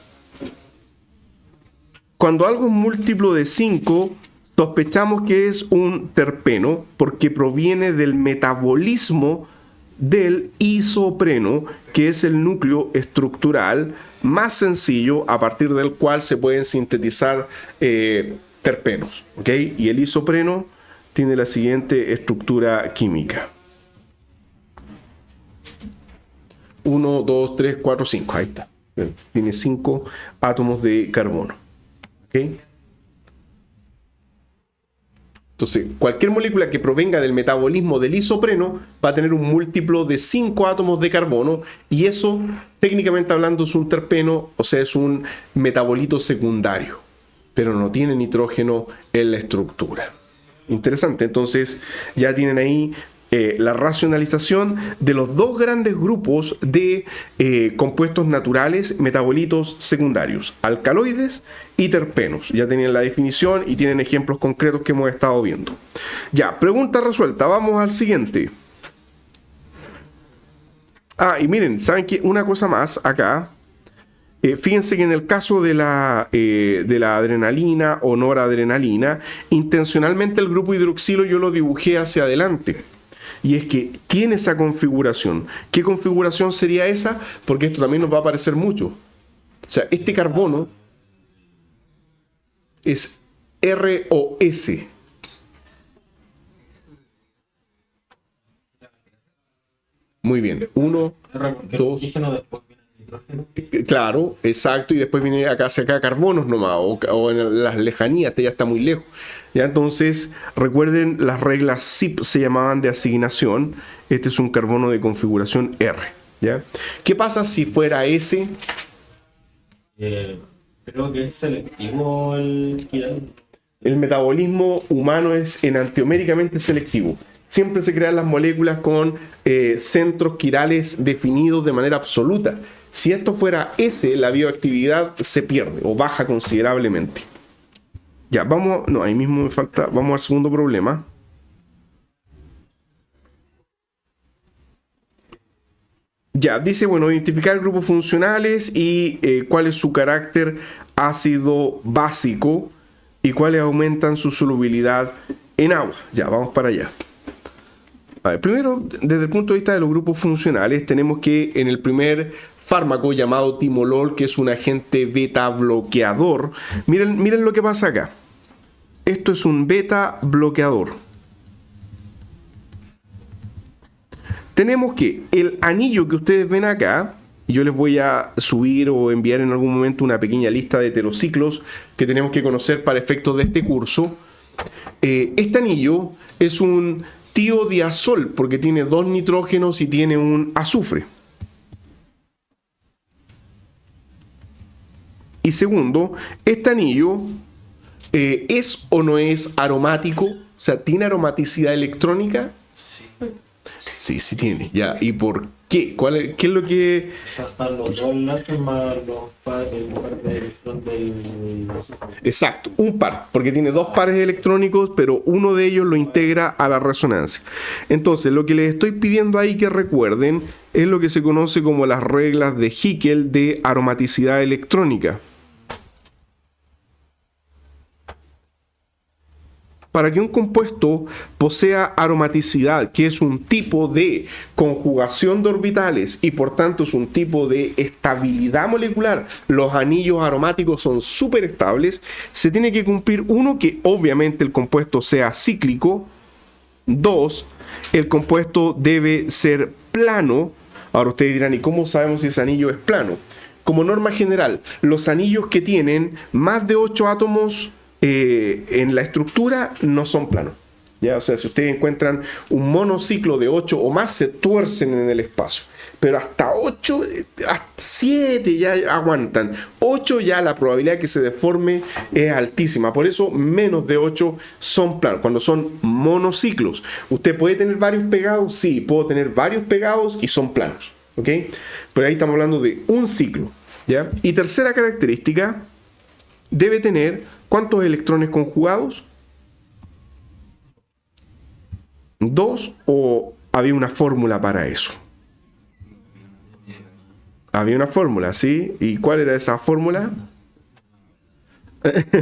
Cuando algo es múltiplo de 5, sospechamos que es un terpeno porque proviene del metabolismo del isopreno, que es el núcleo estructural más sencillo a partir del cual se pueden sintetizar terpenos. ¿Okay? Y el isopreno tiene la siguiente estructura química. 1, 2, 3, 4, 5. Ahí está. Tiene 5 átomos de carbono. ¿Okay? Entonces, cualquier molécula que provenga del metabolismo del isopreno va a tener un múltiplo de 5 átomos de carbono, y eso, técnicamente hablando, es un terpeno, o sea, es un metabolito secundario, pero no tiene nitrógeno en la estructura. Interesante, entonces ya tienen ahí la racionalización de los dos grandes grupos de compuestos naturales, metabolitos secundarios, alcaloides y terpenos. Ya tienen la definición y tienen ejemplos concretos que hemos estado viendo. Ya, pregunta resuelta. Vamos al siguiente. Y miren, ¿saben qué? Una cosa más acá. Fíjense que en el caso de la adrenalina o noradrenalina, intencionalmente el grupo hidroxilo yo lo dibujé hacia adelante. Y es que tiene esa configuración. ¿Qué configuración sería esa? Porque esto también nos va a aparecer mucho. O sea, este carbono es ROS. Muy bien. 1, 2. Claro, exacto, y después viene acá hacia acá carbonos nomás, o en las lejanías, este ya está muy lejos. Ya, entonces, recuerden, las reglas ZIP se llamaban de asignación. Este es un carbono de configuración R. ¿Ya? ¿Qué pasa si fuera S?
Creo que es selectivo el
El metabolismo humano es enantioméricamente selectivo. Siempre se crean las moléculas con centros quirales definidos de manera absoluta. Si esto fuera S, la bioactividad se pierde o baja considerablemente. Ya, vamos, no, ahí mismo me falta, vamos al segundo problema. Ya, dice, bueno, identificar grupos funcionales y cuál es su carácter ácido básico y cuáles aumentan su solubilidad en agua. Ya, vamos para allá. A ver, primero, desde el punto de vista de los grupos funcionales, tenemos que en el primer fármaco llamado timolol, que es un agente beta bloqueador, miren lo que pasa acá. Esto es un beta bloqueador. Tenemos que el anillo que ustedes ven acá, y yo les voy a subir o enviar en algún momento una pequeña lista de heterociclos que tenemos que conocer para efectos de este curso. Este anillo es un tiodiazol porque tiene 2 nitrógenos y tiene un azufre. Y segundo, este anillo ¿es o no es aromático? O sea, ¿tiene aromaticidad electrónica? Sí, sí tiene. Ya, ¿y por qué? ¿Qué es lo que...?
O sea, están los dos enlaces más el par de electrón del...
Exacto, un par, porque tiene 2 pares electrónicos, pero uno de ellos lo integra a la resonancia. Entonces, lo que les estoy pidiendo ahí que recuerden es lo que se conoce como las reglas de Hickel de aromaticidad electrónica. Para que un compuesto posea aromaticidad, que es un tipo de conjugación de orbitales y por tanto es un tipo de estabilidad molecular, los anillos aromáticos son súper estables, se tiene que cumplir uno, que obviamente el compuesto sea cíclico. 2, el compuesto debe ser plano. Ahora ustedes dirán, ¿y cómo sabemos si ese anillo es plano? Como norma general, los anillos que tienen más de 8 átomos en la estructura no son planos. ¿Ya? O sea, si ustedes encuentran un monociclo de 8 o más, se tuercen en el espacio. Pero hasta 8, hasta 7 ya aguantan. 8 ya la probabilidad de que se deforme es altísima. Por eso menos de 8 son planos. Cuando son monociclos. ¿Usted puede tener varios pegados? Sí, puedo tener varios pegados y son planos. ¿Ok? Pero ahí estamos hablando de un ciclo. ¿Ya? Y tercera característica, debe tener ¿cuántos electrones conjugados? 2, o había una fórmula para eso. Había una fórmula, ¿sí? ¿Y cuál era esa fórmula?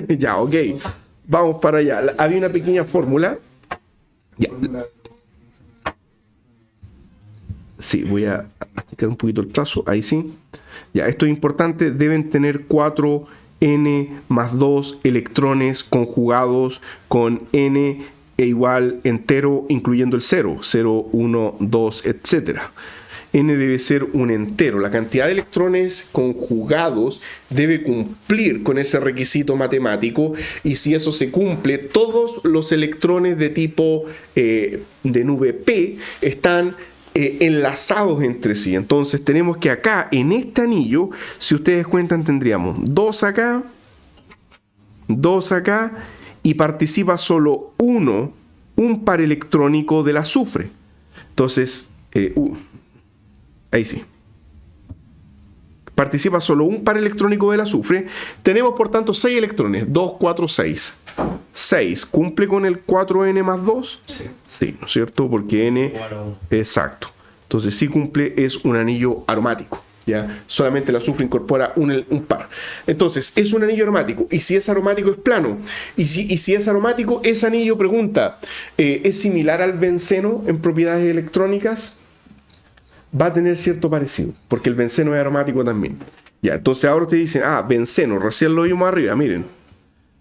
Ya, ok. Vamos para allá. Había una pequeña fórmula. Ya. Sí, voy a achicar un poquito el trazo. Ahí sí. Ya, esto es importante. Deben tener 4 N más 2 electrones conjugados con N e igual entero, incluyendo el 0, 0, 1, 2, etc. N debe ser un entero. La cantidad de electrones conjugados debe cumplir con ese requisito matemático, y si eso se cumple, todos los electrones de tipo de nube P están enlazados entre sí. Entonces tenemos que acá, en este anillo, si ustedes cuentan, tendríamos 2 acá, 2 acá, y participa solo un par electrónico del azufre. Entonces, ahí sí. Participa solo un par electrónico del azufre. Tenemos, por tanto, 6 electrones. 2, 4, 6. 6. ¿Cumple con el 4N más 2?
Sí.
Sí, ¿no es cierto? Porque N... Exacto. Entonces, sí cumple, es un anillo aromático. ¿Ya? Solamente el azufre incorpora un par. Entonces, es un anillo aromático. Y si es aromático, es plano. Y si es aromático, ese anillo, pregunta, ¿es similar al benceno en propiedades electrónicas? Va a tener cierto parecido, porque el benceno es aromático también. Ya, entonces ahora ustedes dicen, benceno, recién lo vimos arriba, miren.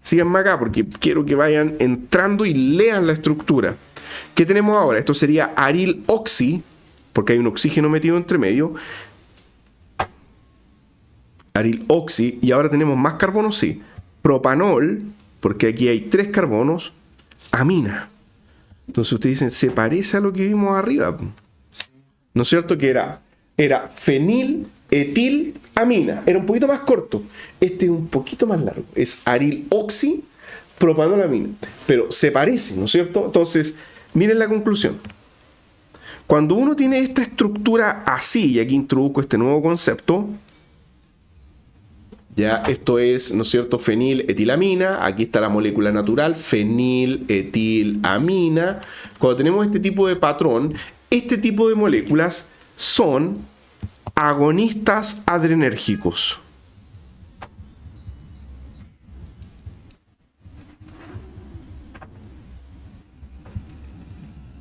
Síganme acá porque quiero que vayan entrando y lean la estructura. ¿Qué tenemos ahora? Esto sería aril oxi, porque hay un oxígeno metido entre medio. Aril oxi, y ahora tenemos más carbonos, sí. Propanol, porque aquí hay 3 carbonos. Amina. Entonces ustedes dicen, se parece a lo que vimos arriba. ¿No es cierto? Que era feniletilamina. Era un poquito más corto. Este es un poquito más largo. Es aril oxi, propanolamina. Pero se parece, ¿no es cierto? Entonces, Miren la conclusión. Cuando uno tiene esta estructura así, y aquí introduzco este nuevo concepto, ya esto es, ¿no es cierto?, feniletilamina, aquí está la molécula natural, feniletilamina. Cuando tenemos este tipo de patrón, este tipo de moléculas son agonistas adrenérgicos.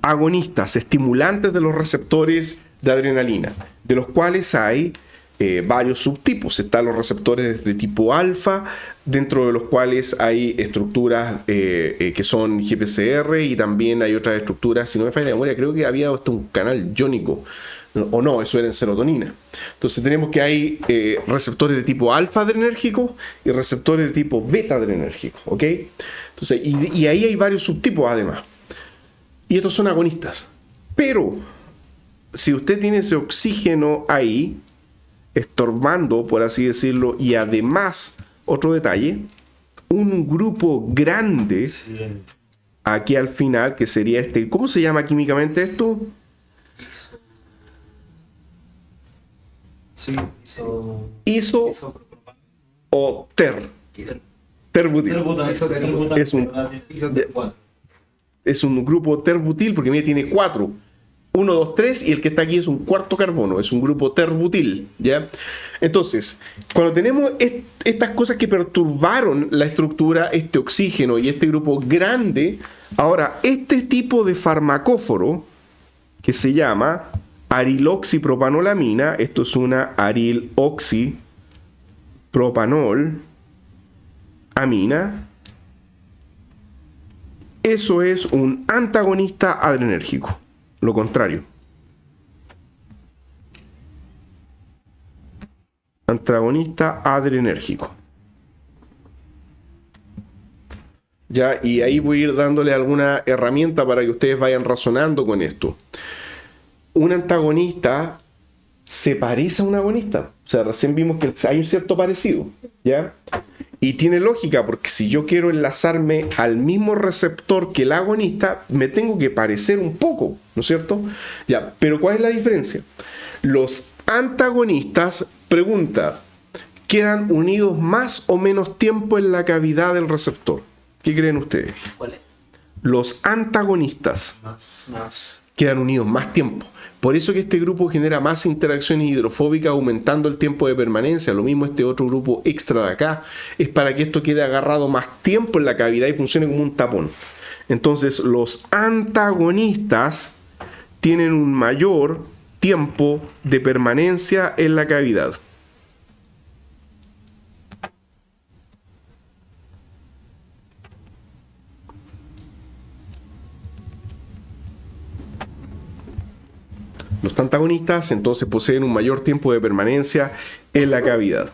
Agonistas, estimulantes de los receptores de adrenalina, de los cuales hay varios subtipos. Están los receptores de tipo alfa, dentro de los cuales hay estructuras que son GPCR, y también hay otras estructuras, si no me falla la memoria, creo que había hasta un canal iónico, o no, eso era en serotonina. Entonces tenemos que hay receptores de tipo alfa adrenérgico y receptores de tipo beta adrenérgico, ¿ok? Entonces, y ahí hay varios subtipos además. Y estos son agonistas. Pero, si usted tiene ese oxígeno ahí, estorbando, por así decirlo, y además, otro detalle, un grupo grande, aquí al final, que sería este, ¿cómo se llama químicamente esto?
Sí,
Iso o terbutil. Es un grupo terbutil porque mira, tiene 4. 1, 2, 3 y el que está aquí es un cuarto carbono. Es un grupo terbutil, ¿ya? Entonces, cuando tenemos estas cosas que perturbaron la estructura, este oxígeno y este grupo grande, ahora este tipo de farmacóforo que se llama ariloxipropanolamina, esto es una ariloxipropanolamina, eso es un antagonista adrenérgico. Lo contrario. Antagonista adrenérgico. Ya, y ahí voy a ir dándole alguna herramienta para que ustedes vayan razonando con esto. Un antagonista se parece a un agonista. O sea, recién vimos que hay un cierto parecido, ¿ya? Y tiene lógica, porque si yo quiero enlazarme al mismo receptor que el agonista, me tengo que parecer un poco, ¿no es cierto? Ya, pero ¿cuál es la diferencia? Los antagonistas, pregunta, ¿quedan unidos más o menos tiempo en la cavidad del receptor? ¿Qué creen ustedes?
¿Cuál es?
Los antagonistas
más.
quedan unidos más tiempo. Por eso que este grupo genera más interacciones hidrofóbicas, aumentando el tiempo de permanencia. Lo mismo este otro grupo extra de acá, es para que esto quede agarrado más tiempo en la cavidad y funcione como un tapón. Entonces los antagonistas tienen un mayor tiempo de permanencia en la cavidad. Los antagonistas entonces poseen un mayor tiempo de permanencia en la cavidad.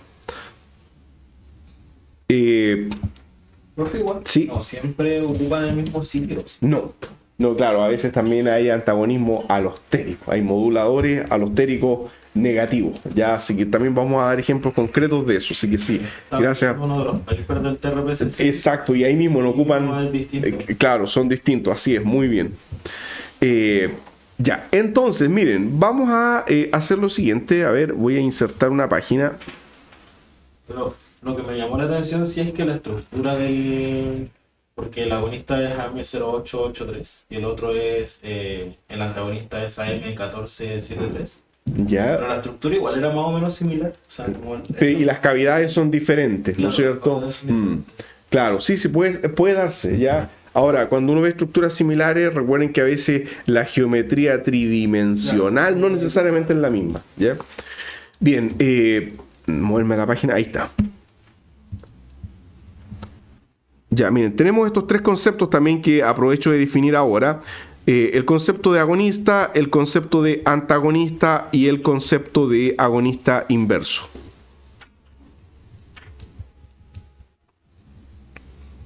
Profe, igual,
Sí.
no siempre ocupan el mismo sitio.
No, claro, a veces también hay antagonismo alostérico, hay moduladores alostéricos negativos, ya, así que también vamos a dar ejemplos concretos de eso, así que sí, gracias.
Uno de los papers del TRPCC.
Exacto, y ahí mismo no ocupan,
No es distinto.
claro, son distintos, así es, muy bien. Ya, entonces, miren, vamos a hacer lo siguiente, a ver, voy a insertar una página.
Pero lo que me llamó la atención sí es que la estructura del... Porque el agonista es AM0883 y el otro es... el antagonista es AM1473.
Ya.
Pero la estructura igual era más o menos similar. O sea, como
Y las cavidades son diferentes, ¿no es
Claro,
cierto?
las cavidades son diferentes.
Claro, sí, se puede darse, ¿ya? Ahora, cuando uno ve estructuras similares, recuerden que a veces la geometría tridimensional no necesariamente es la misma, ¿ya? Bien, moverme a la página, ahí está. Ya, miren, tenemos estos tres conceptos también que aprovecho de definir ahora. El concepto de agonista, el concepto de antagonista y el concepto de agonista inverso.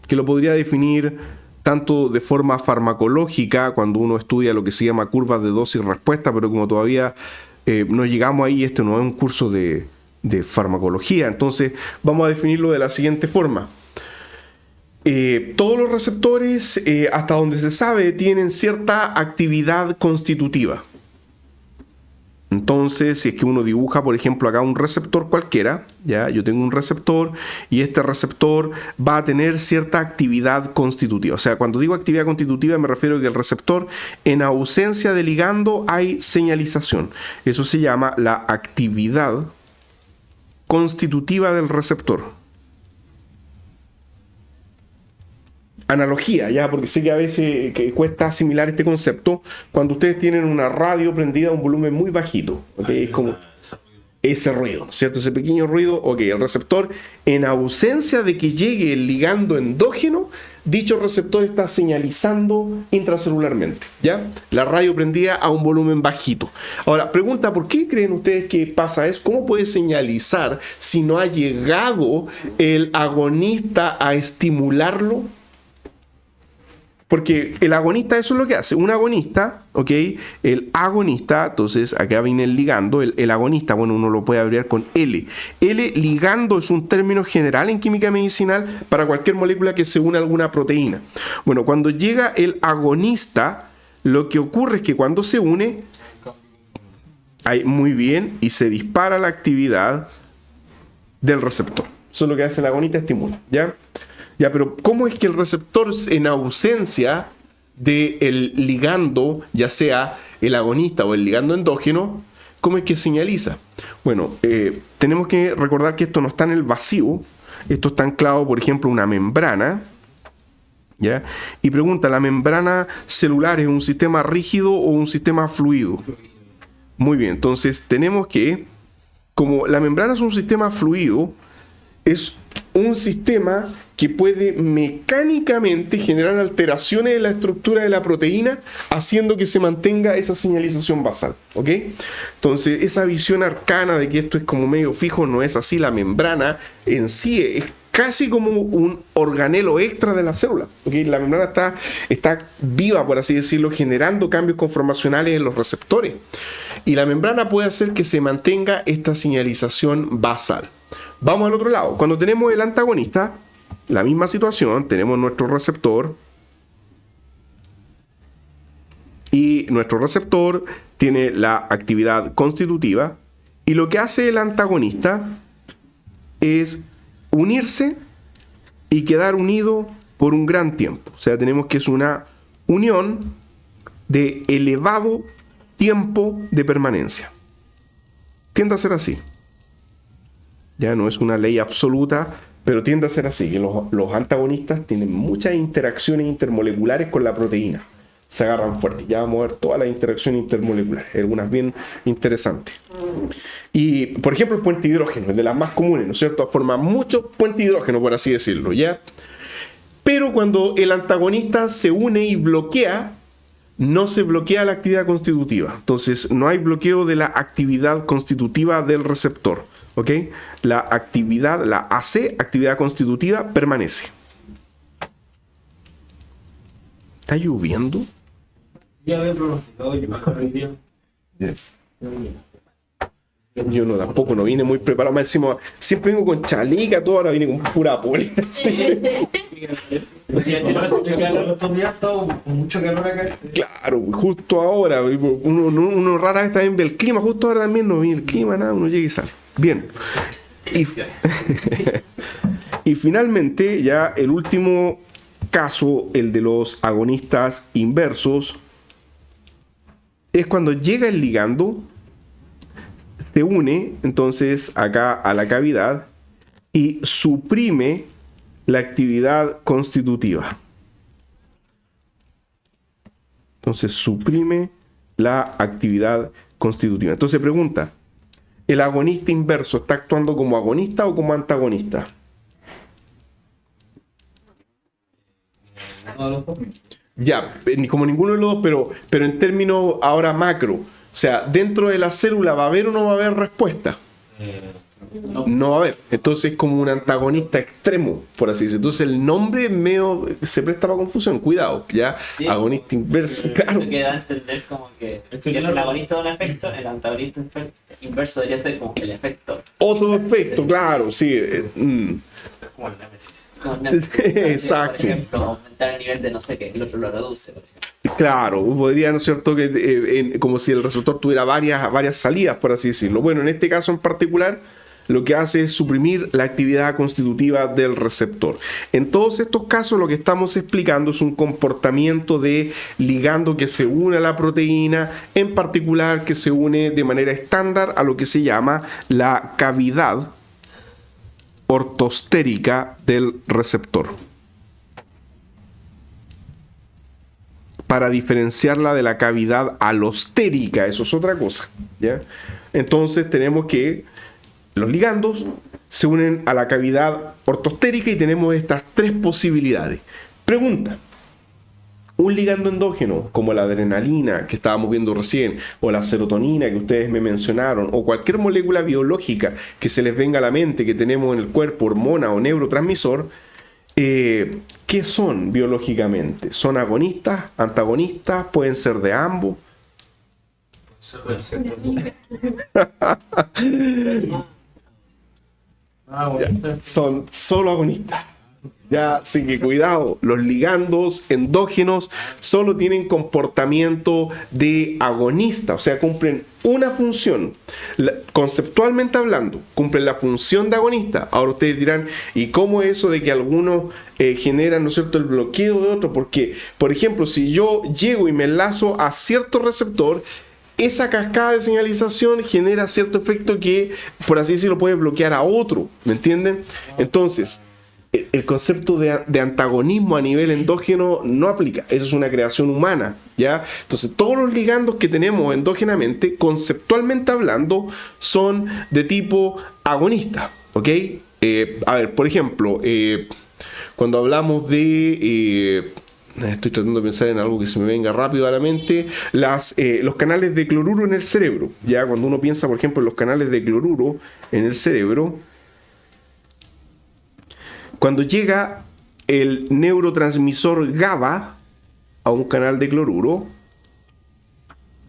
Que lo podría definir tanto de forma farmacológica, cuando uno estudia lo que se llama curvas de dosis y respuesta, pero como todavía no llegamos ahí, este no es un curso de farmacología, entonces vamos a definirlo de la siguiente forma. Todos los receptores, hasta donde se sabe, tienen cierta actividad constitutiva. Entonces, si es que uno dibuja, por ejemplo, acá un receptor cualquiera, ya, yo tengo un receptor y este receptor va a tener cierta actividad constitutiva. O sea, cuando digo actividad constitutiva me refiero a que el receptor, en ausencia de ligando, hay señalización. Eso se llama la actividad constitutiva del receptor. Analogía, ya, porque sé que a veces que cuesta asimilar este concepto cuando ustedes tienen una radio prendida a un volumen muy bajito, ¿okay? Es como ese ruido, ¿cierto? Ese pequeño ruido, ok, el receptor, en ausencia de que llegue el ligando endógeno, dicho receptor está señalizando intracelularmente, ¿ya? La radio prendida a un volumen bajito. Ahora, pregunta, ¿por qué creen ustedes que pasa eso? ¿Cómo puede señalizar si no ha llegado el agonista a estimularlo? Porque el agonista, eso es lo que hace. Un agonista, ¿ok? El agonista, entonces acá viene el ligando. El agonista, bueno, uno lo puede abreviar con L. L, ligando, es un término general en química medicinal para cualquier molécula que se une a alguna proteína. Bueno, cuando llega el agonista, lo que ocurre es que cuando se une, muy bien, y se dispara la actividad del receptor. Eso es lo que hace el agonista, estimula, ¿ya? Ya, pero ¿cómo es que el receptor, en ausencia del ligando, ya sea el agonista o el ligando endógeno, cómo es que señaliza? Bueno, tenemos que recordar que esto no está en el vacío, esto está anclado, por ejemplo, en una membrana, ¿ya? Y pregunta, ¿la membrana celular es un sistema rígido o un sistema fluido? Muy bien, entonces tenemos que, como la membrana es un sistema fluido, es un sistema que puede mecánicamente generar alteraciones en la estructura de la proteína, haciendo que se mantenga esa señalización basal, ¿ok? Entonces, esa visión arcana de que esto es como medio fijo no es así. La membrana en sí es casi como un organelo extra de la célula, ¿ok? La membrana está viva, por así decirlo, generando cambios conformacionales en los receptores. Y la membrana puede hacer que se mantenga esta señalización basal. Vamos al otro lado. Cuando tenemos el antagonista, la misma situación, tenemos nuestro receptor y nuestro receptor tiene la actividad constitutiva, y lo que hace el antagonista es unirse y quedar unido por un gran tiempo. O sea, tenemos que es una unión de elevado tiempo de permanencia. Tiende a ser así. Ya no es una ley absoluta, pero tiende a ser así, que los antagonistas tienen muchas interacciones intermoleculares con la proteína. Se agarran fuerte. Ya vamos a ver todas las interacciones intermoleculares, algunas bien interesantes. Y, por ejemplo, el puente hidrógeno es de las más comunes, ¿no es cierto? Forma mucho puente hidrógeno, por así decirlo, ¿ya? Pero cuando el antagonista se une y bloquea, no se bloquea la actividad constitutiva. Entonces, no hay bloqueo de la actividad constitutiva del receptor. ¿Ok? La actividad, la AC, actividad constitutiva, permanece. ¿Está lloviendo?
Ya había pronosticado yo hoy día.
Yo no, tampoco no vine muy preparado. Más encima, siempre vengo con chalica, todo ahora vine con pura poli.
Estos días está con mucho calor acá.
Claro, justo ahora. Uno rara vez también ve el clima, justo ahora también no ve el clima, nada, uno llega y sale. Bien. Y finalmente, ya el último caso, el de los agonistas inversos, es cuando llega el ligando, se une entonces acá a la cavidad y suprime la actividad constitutiva. Entonces suprime la actividad constitutiva. Entonces pregunta, ¿el agonista inverso está actuando como agonista o como antagonista? Ya, como ninguno de los dos, pero en términos ahora macro. O sea, dentro de la célula ¿va a haber o no va a haber respuesta? No va a haber. Entonces es como un antagonista extremo, por así decirlo. Entonces el nombre medio se presta para confusión. Cuidado, ya. Sí, agonista inverso. Claro.
Lo que da a entender como que es el agonista de un efecto, el antagonista inverso debería ser como el efecto.
Otro efecto, claro, sí.
Es como el némesis.
Exacto.
Por ejemplo, aumentar el nivel de no sé qué, el otro lo reduce. Por ejemplo.
Claro, podría, ¿no es cierto?, que como si el receptor tuviera varias salidas, por así decirlo. Bueno, en este caso en particular, lo que hace es suprimir la actividad constitutiva del receptor. En todos estos casos, lo que estamos explicando es un comportamiento de ligando que se une a la proteína, en particular que se une de manera estándar a lo que se llama la cavidad ortostérica del receptor, para diferenciarla de la cavidad alostérica. Eso es otra cosa, ¿ya? Entonces tenemos que los ligandos se unen a la cavidad ortostérica y tenemos estas tres posibilidades. Pregunta: un ligando endógeno como la adrenalina que estábamos viendo recién, o la serotonina que ustedes me mencionaron, o cualquier molécula biológica que se les venga a la mente que tenemos en el cuerpo, hormona o neurotransmisor, ¿qué son biológicamente? ¿Son agonistas, antagonistas? ¿Pueden ser de ambos? Son solo agonistas. Ya, así que cuidado, los ligandos endógenos solo tienen comportamiento de agonista, o sea, cumplen una función. Conceptualmente hablando, cumplen la función de agonista. Ahora ustedes dirán, ¿y cómo es eso de que algunos generan, ¿no es cierto?, el bloqueo de otros? Porque, por ejemplo, si yo llego y me enlazo a cierto receptor, esa cascada de señalización genera cierto efecto que, por así decirlo, puede bloquear a otro, ¿me entienden? Entonces, el concepto de antagonismo a nivel endógeno no aplica. Eso es una creación humana, ¿ya? Entonces, todos los ligandos que tenemos endógenamente, conceptualmente hablando, son de tipo agonista, ¿ok? A ver, por ejemplo, cuando hablamos de... estoy tratando de pensar en algo que se me venga rápido a la mente. Los canales de cloruro en el cerebro. Ya cuando uno piensa, por ejemplo, en los canales de cloruro en el cerebro, cuando llega el neurotransmisor GABA a un canal de cloruro,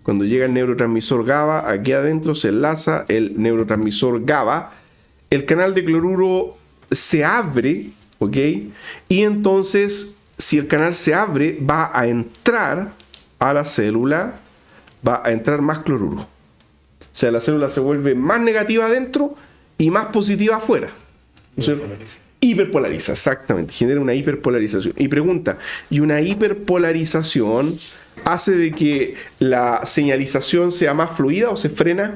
cuando llega el neurotransmisor GABA, aquí adentro se enlaza el neurotransmisor GABA, el canal de cloruro se abre, ¿ok? Y entonces, si el canal se abre, va a entrar a la célula, va a entrar más cloruro. O sea, la célula se vuelve más negativa adentro y más positiva afuera, ¿no es cierto? Hiperpolariza, exactamente, genera una hiperpolarización. Y pregunta, ¿y una hiperpolarización hace de que la señalización sea más fluida o se frena?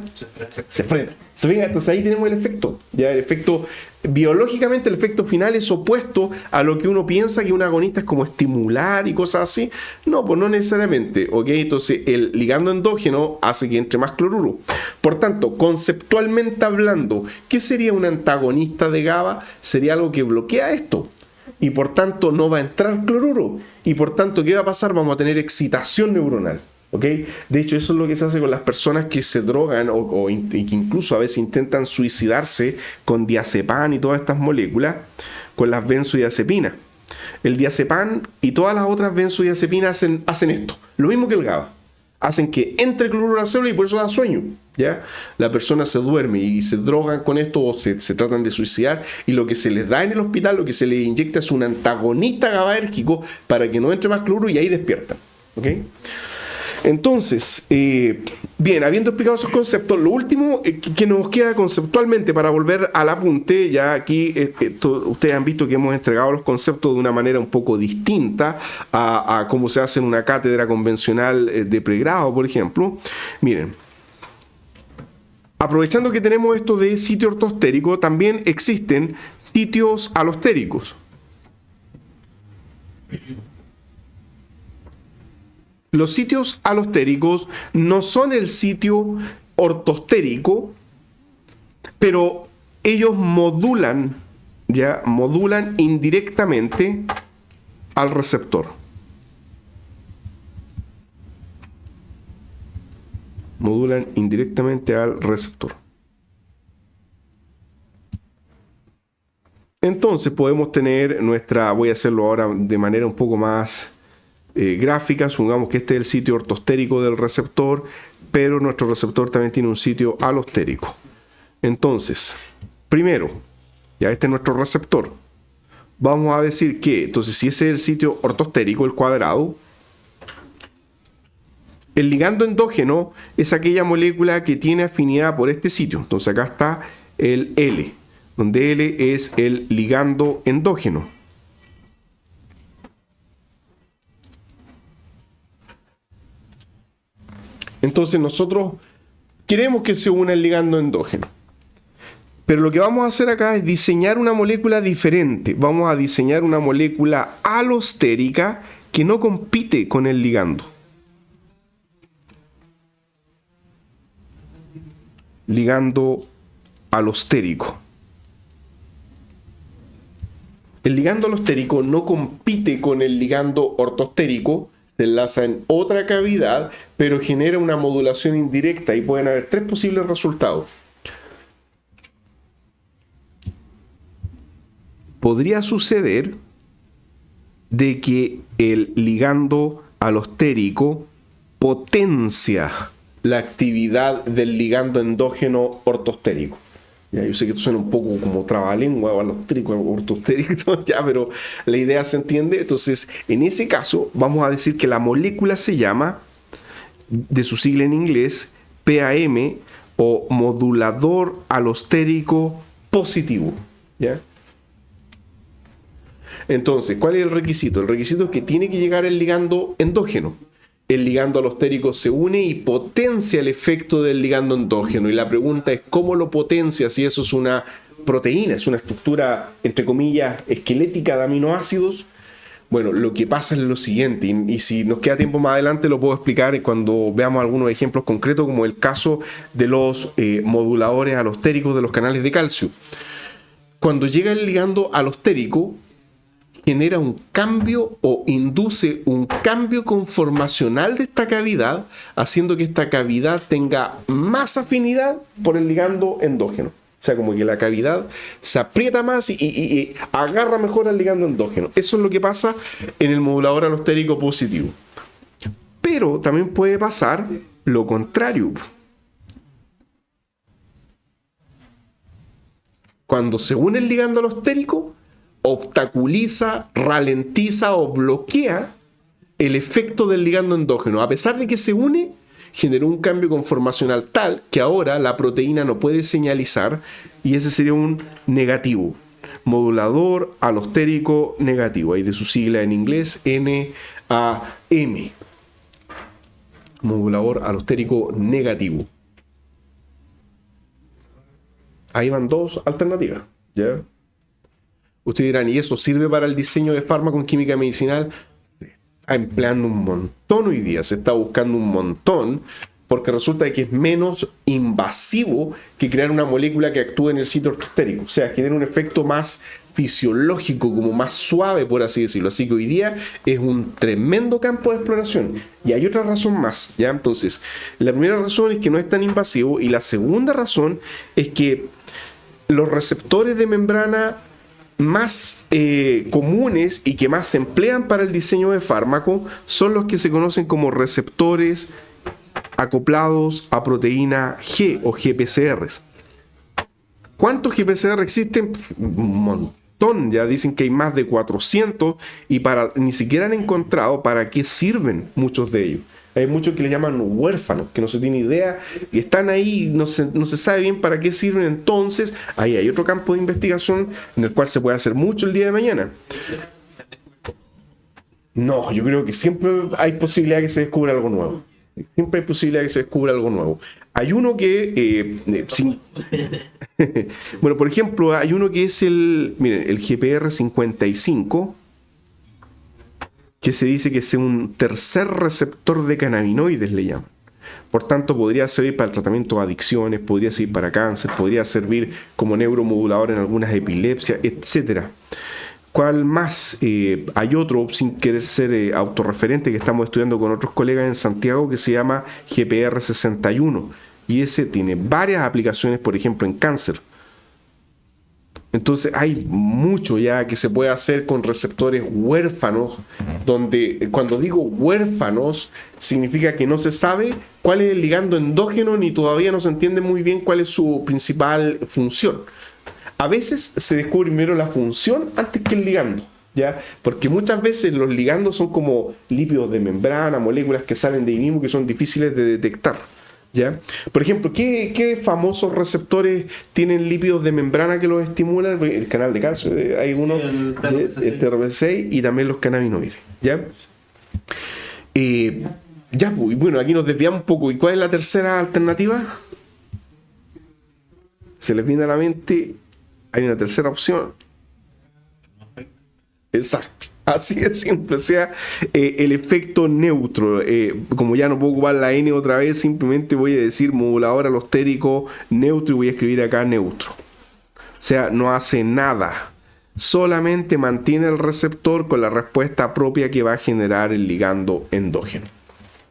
Se frena. Entonces ahí tenemos el efecto. Ya el efecto, biológicamente el efecto final es opuesto a lo que uno piensa que un agonista es como estimular y cosas así. No, pues no necesariamente. ¿Ok? Entonces el ligando endógeno hace que entre más cloruro. Por tanto, conceptualmente hablando, ¿qué sería un antagonista de GABA? Sería algo que bloquea esto. Y por tanto no va a entrar cloruro. Y por tanto, ¿qué va a pasar? Vamos a tener excitación neuronal. ¿Ok? De hecho, eso es lo que se hace con las personas que se drogan o que incluso a veces intentan suicidarse con diazepam y todas estas moléculas, con las benzodiazepinas. El diazepam y todas las otras benzodiazepinas hacen esto. Lo mismo que el GABA. Hacen que entre cloruro a la célula y por eso da sueño. ¿Ya? La persona se duerme y se drogan con esto o se tratan de suicidar, y lo que se les da en el hospital, lo que se les inyecta es un antagonista GABAérgico para que no entre más cloruro y ahí despiertan. ¿Ok? Entonces, bien, habiendo explicado esos conceptos, lo último que nos queda conceptualmente para volver al apunte, ya aquí ustedes han visto que hemos entregado los conceptos de una manera un poco distinta a cómo se hace en una cátedra convencional de pregrado, por ejemplo. Miren, aprovechando que tenemos esto de sitio ortostérico, también existen sitios alostéricos. Los sitios alostéricos no son el sitio ortostérico, pero ellos modulan indirectamente al receptor. Modulan indirectamente al receptor. Entonces podemos tener voy a hacerlo ahora de manera un poco más gráfica. Supongamos que este es el sitio ortostérico del receptor, pero nuestro receptor también tiene un sitio alostérico. Entonces, primero, ya este es nuestro receptor. vamos a decir que, entonces, si ese es el sitio ortostérico, el cuadrado, el ligando endógeno es aquella molécula que tiene afinidad por este sitio. Entonces acá está el L, donde L es el ligando endógeno. Entonces nosotros queremos que se una el ligando endógeno. Pero lo que vamos a hacer acá es diseñar una molécula diferente. Vamos a diseñar una molécula alostérica que no compite con el ligando. Ligando alostérico. El ligando alostérico no compite con el ligando ortostérico, se enlaza en otra cavidad, pero genera una modulación indirecta y pueden haber tres posibles resultados. Podría suceder de que el ligando alostérico potencia la actividad del ligando endógeno ortostérico. Ya, yo sé que esto suena un poco como trabalengua, o alostérico, ortostérico, ya, pero la idea se entiende. Entonces, en ese caso, vamos a decir que la molécula se llama, de su sigla en inglés, PAM, o modulador alostérico positivo. ¿Ya? Entonces, ¿cuál es el requisito? El requisito es que tiene que llegar el ligando endógeno. El ligando alostérico se une y potencia el efecto del ligando endógeno. Y la pregunta es, ¿cómo lo potencia si eso es una proteína? Es una estructura, entre comillas, esquelética de aminoácidos. Bueno, lo que pasa es lo siguiente, y si nos queda tiempo más adelante lo puedo explicar cuando veamos algunos ejemplos concretos, como el caso de los moduladores alostéricos de los canales de calcio. Cuando llega el ligando alostérico, genera un cambio o induce un cambio conformacional de esta cavidad, haciendo que esta cavidad tenga más afinidad por el ligando endógeno. O sea, como que la cavidad se aprieta más y agarra mejor al ligando endógeno. Eso es lo que pasa en el modulador alostérico positivo. Pero también puede pasar lo contrario. Cuando se une el ligando alostérico, obstaculiza, ralentiza o bloquea el efecto del ligando endógeno. A pesar de que se une, generó un cambio conformacional tal que ahora la proteína no puede señalizar, y ese sería un negativo. Modulador alostérico negativo. Ahí de su sigla en inglés, NAM. Modulador alostérico negativo. Ahí van dos alternativas. ¿Ya? Ustedes dirán, ¿y eso sirve para el diseño de fármaco en química medicinal? Se está empleando un montón hoy día, se está buscando un montón, porque resulta que es menos invasivo que crear una molécula que actúe en el sitio ortostérico. O sea, genera un efecto más fisiológico, como más suave, por así decirlo. Así que hoy día es un tremendo campo de exploración. Y hay otra razón más, ¿ya? Entonces, la primera razón es que no es tan invasivo, y la segunda razón es que los receptores de membrana más comunes y que más se emplean para el diseño de fármaco son los que se conocen como receptores acoplados a proteína G o GPCRs. ¿Cuántos GPCR existen? Un montón, ya dicen que hay más de 400 y ni siquiera han encontrado para qué sirven muchos de ellos. Hay muchos que le llaman huérfanos, que no se tiene idea y están ahí, no se sabe bien para qué sirven. Entonces, ahí hay otro campo de investigación en el cual se puede hacer mucho el día de mañana. No, yo creo que siempre hay posibilidad de que se descubra algo nuevo. Siempre hay posibilidad de que se descubra algo nuevo. Hay uno que... bueno, por ejemplo, hay uno que es el GPR55, que se dice que es un tercer receptor de cannabinoides, le llaman. Por tanto, podría servir para el tratamiento de adicciones, podría servir para cáncer, podría servir como neuromodulador en algunas epilepsias, etc. ¿Cuál más? Hay otro, sin querer ser autorreferente, que estamos estudiando con otros colegas en Santiago, que se llama GPR61. Y ese tiene varias aplicaciones, por ejemplo, en cáncer. Entonces hay mucho ya que se puede hacer con receptores huérfanos, donde cuando digo huérfanos significa que no se sabe cuál es el ligando endógeno ni todavía no se entiende muy bien cuál es su principal función. a veces se descubre primero la función antes que el ligando, ¿ya? Porque muchas veces los ligandos son como lípidos de membrana, moléculas que salen de ahí mismo que son difíciles de detectar, ¿ya? Por ejemplo, ¿qué famosos receptores tienen lípidos de membrana que los estimulan? El canal de calcio, hay uno,
el
el TRPC6 y también los cannabinoides, ¿ya? Ya, pues, bueno, aquí nos desviamos un poco. ¿Y cuál es la tercera alternativa? Se les viene a la mente, hay una tercera opción. Exacto. Así es simple, o sea, el efecto neutro. Como ya no puedo ocupar la N otra vez, simplemente voy a decir modulador alostérico neutro y voy a escribir acá neutro. O sea, no hace nada. Solamente mantiene el receptor con la respuesta propia que va a generar el ligando endógeno.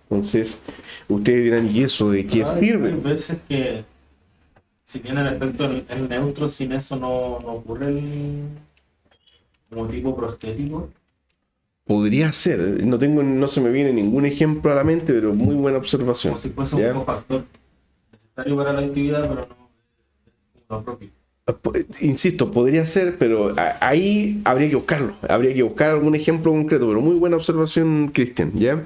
Entonces, ustedes dirán, ¿y eso de qué sirve?
Hay veces que, si bien el efecto es neutro, sin eso no ocurre el como tipo prostético.
Podría ser, no se me viene ningún ejemplo a la mente, pero muy buena observación.
Como si fuese un cofactor necesario para la actividad, pero no lo propio.
Insisto, podría ser, pero ahí habría que buscarlo. Habría que buscar algún ejemplo concreto, pero muy buena observación, Cristian, ¿ya?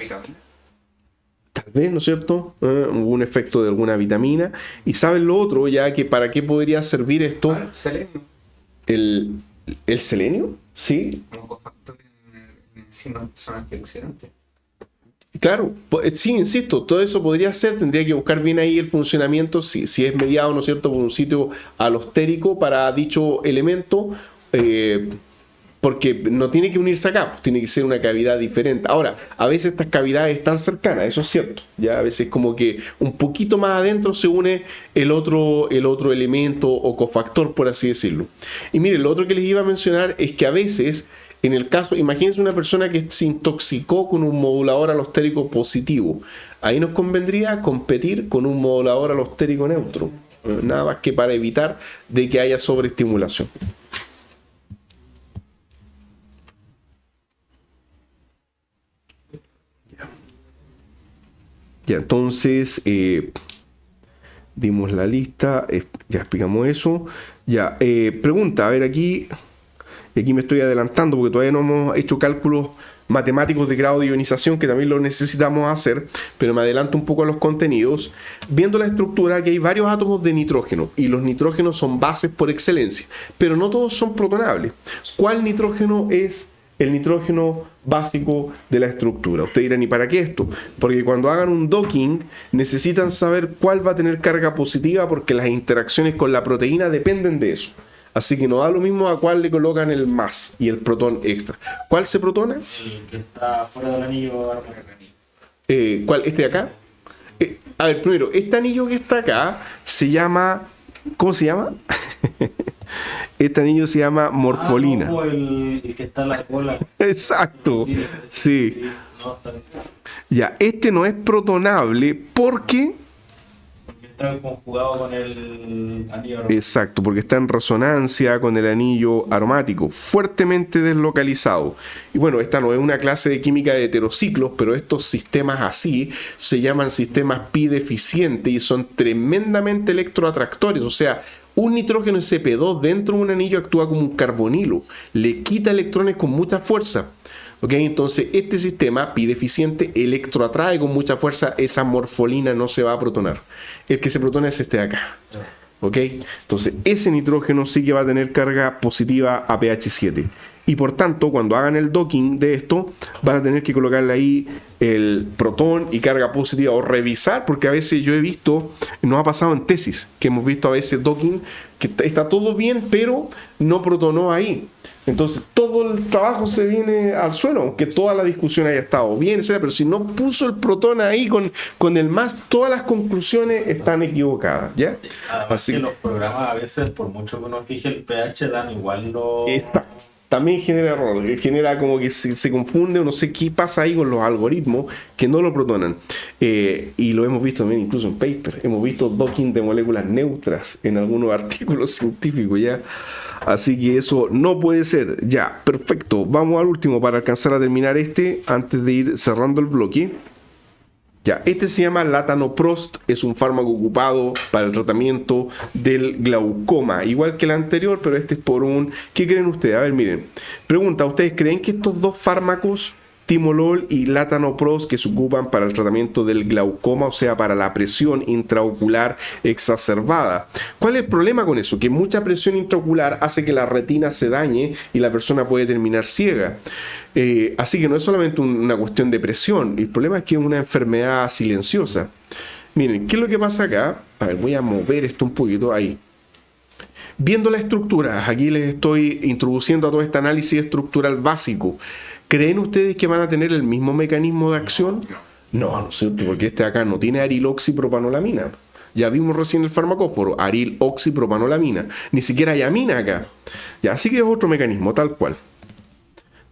Tal vez, ¿no es cierto? Un efecto de alguna vitamina. Y ¿saben lo otro? Ya que ¿para qué podría servir esto?
Selenio.
¿El selenio? Sí.
Como cofactor en enzimas que son antioxidantes.
Claro, sí, insisto, todo eso podría ser, tendría que buscar bien ahí el funcionamiento, si es mediado, ¿no es cierto?, por un sitio alostérico para dicho elemento, porque no tiene que unirse acá, tiene que ser una cavidad diferente. Ahora, a veces estas cavidades están cercanas, eso es cierto, ya a veces como que un poquito más adentro se une el otro elemento o cofactor, por así decirlo. Y miren, lo otro que les iba a mencionar es que a veces, en el caso, imagínense una persona que se intoxicó con un modulador alostérico positivo. Ahí nos convendría competir con un modulador alostérico neutro. Nada más que para evitar de que haya sobreestimulación. Ya, entonces dimos la lista, ya explicamos eso. Ya, pregunta, a ver aquí. Y aquí me estoy adelantando porque todavía no hemos hecho cálculos matemáticos de grado de ionización, que también lo necesitamos hacer, pero me adelanto un poco a los contenidos. Viendo la estructura, que hay varios átomos de nitrógeno, y los nitrógenos son bases por excelencia, pero no todos son protonables. ¿Cuál nitrógeno es el nitrógeno básico de la estructura? Ustedes dirán, ¿y para qué esto? Porque cuando hagan un docking necesitan saber cuál va a tener carga positiva, porque las interacciones con la proteína dependen de eso. Así que no da lo mismo a cuál le colocan el más y el protón extra. ¿Cuál se protona?
El que está fuera del anillo armónico.
¿Cuál? ¿Este de acá? A ver, primero, este anillo que está acá se llama... ¿Cómo se llama? Este anillo se llama morfolina.
No, el que está en la cola.
Exacto. Sí.
No, está bien.
Ya, este no es protonable porque...
Está conjugado con el anillo aromático.
Exacto, porque está en resonancia con el anillo aromático, fuertemente deslocalizado. Y bueno, esta no es una clase de química de heterociclos, pero estos sistemas así se llaman sistemas pi deficientes y son tremendamente electroatractores. O sea, un nitrógeno Sp2 dentro de un anillo actúa como un carbonilo, le quita electrones con mucha fuerza. ¿Okay? Entonces este sistema pi deficiente electroatrae con mucha fuerza, esa morfolina no se va a protonar. El que se protona es este de acá. ¿Okay? Entonces ese nitrógeno sí que va a tener carga positiva a pH 7. Y por tanto, cuando hagan el docking de esto, van a tener que colocarle ahí el protón y carga positiva, o revisar, porque a veces yo he visto, nos ha pasado en tesis, que hemos visto a veces docking, que está todo bien, pero no protonó ahí. Entonces todo el trabajo se viene al suelo, aunque toda la discusión haya estado bien, etc. Pero si no puso el protón ahí con el más, todas las conclusiones están equivocadas, ¿ya?
Además
Así
que los programas a veces, por mucho que uno fije el pH, dan igual lo...
también genera error, genera como que se confunde, o no sé qué pasa ahí con los algoritmos que no lo protonan. Y lo hemos visto también incluso en paper, hemos visto docking de moléculas neutras en algunos artículos científicos, ¿ya? Así que eso no puede ser. Ya, perfecto. Vamos al último para alcanzar a terminar antes de ir cerrando el bloque. Ya, este se llama latanoprost, es un fármaco ocupado para el tratamiento del glaucoma, igual que el anterior, pero este es por un... ¿Qué creen ustedes? A ver, miren. Pregunta, ¿ustedes creen que estos dos fármacos, timolol y latanoprost, que se ocupan para el tratamiento del glaucoma, o sea, para la presión intraocular exacerbada? ¿Cuál es el problema con eso? Que mucha presión intraocular hace que la retina se dañe y la persona puede terminar ciega. Así que no es solamente una cuestión de presión, el problema es que es una enfermedad silenciosa. Miren, ¿qué es lo que pasa acá? A ver, voy a mover esto un poquito ahí. Viendo la estructura, aquí les estoy introduciendo a todo este análisis estructural básico. ¿Creen ustedes que van a tener el mismo mecanismo de acción? No, no es cierto, porque este acá no tiene ariloxipropanolamina. Ya vimos recién el farmacóforo, ariloxipropanolamina. Ni siquiera hay amina acá. Ya, así que es otro mecanismo, tal cual.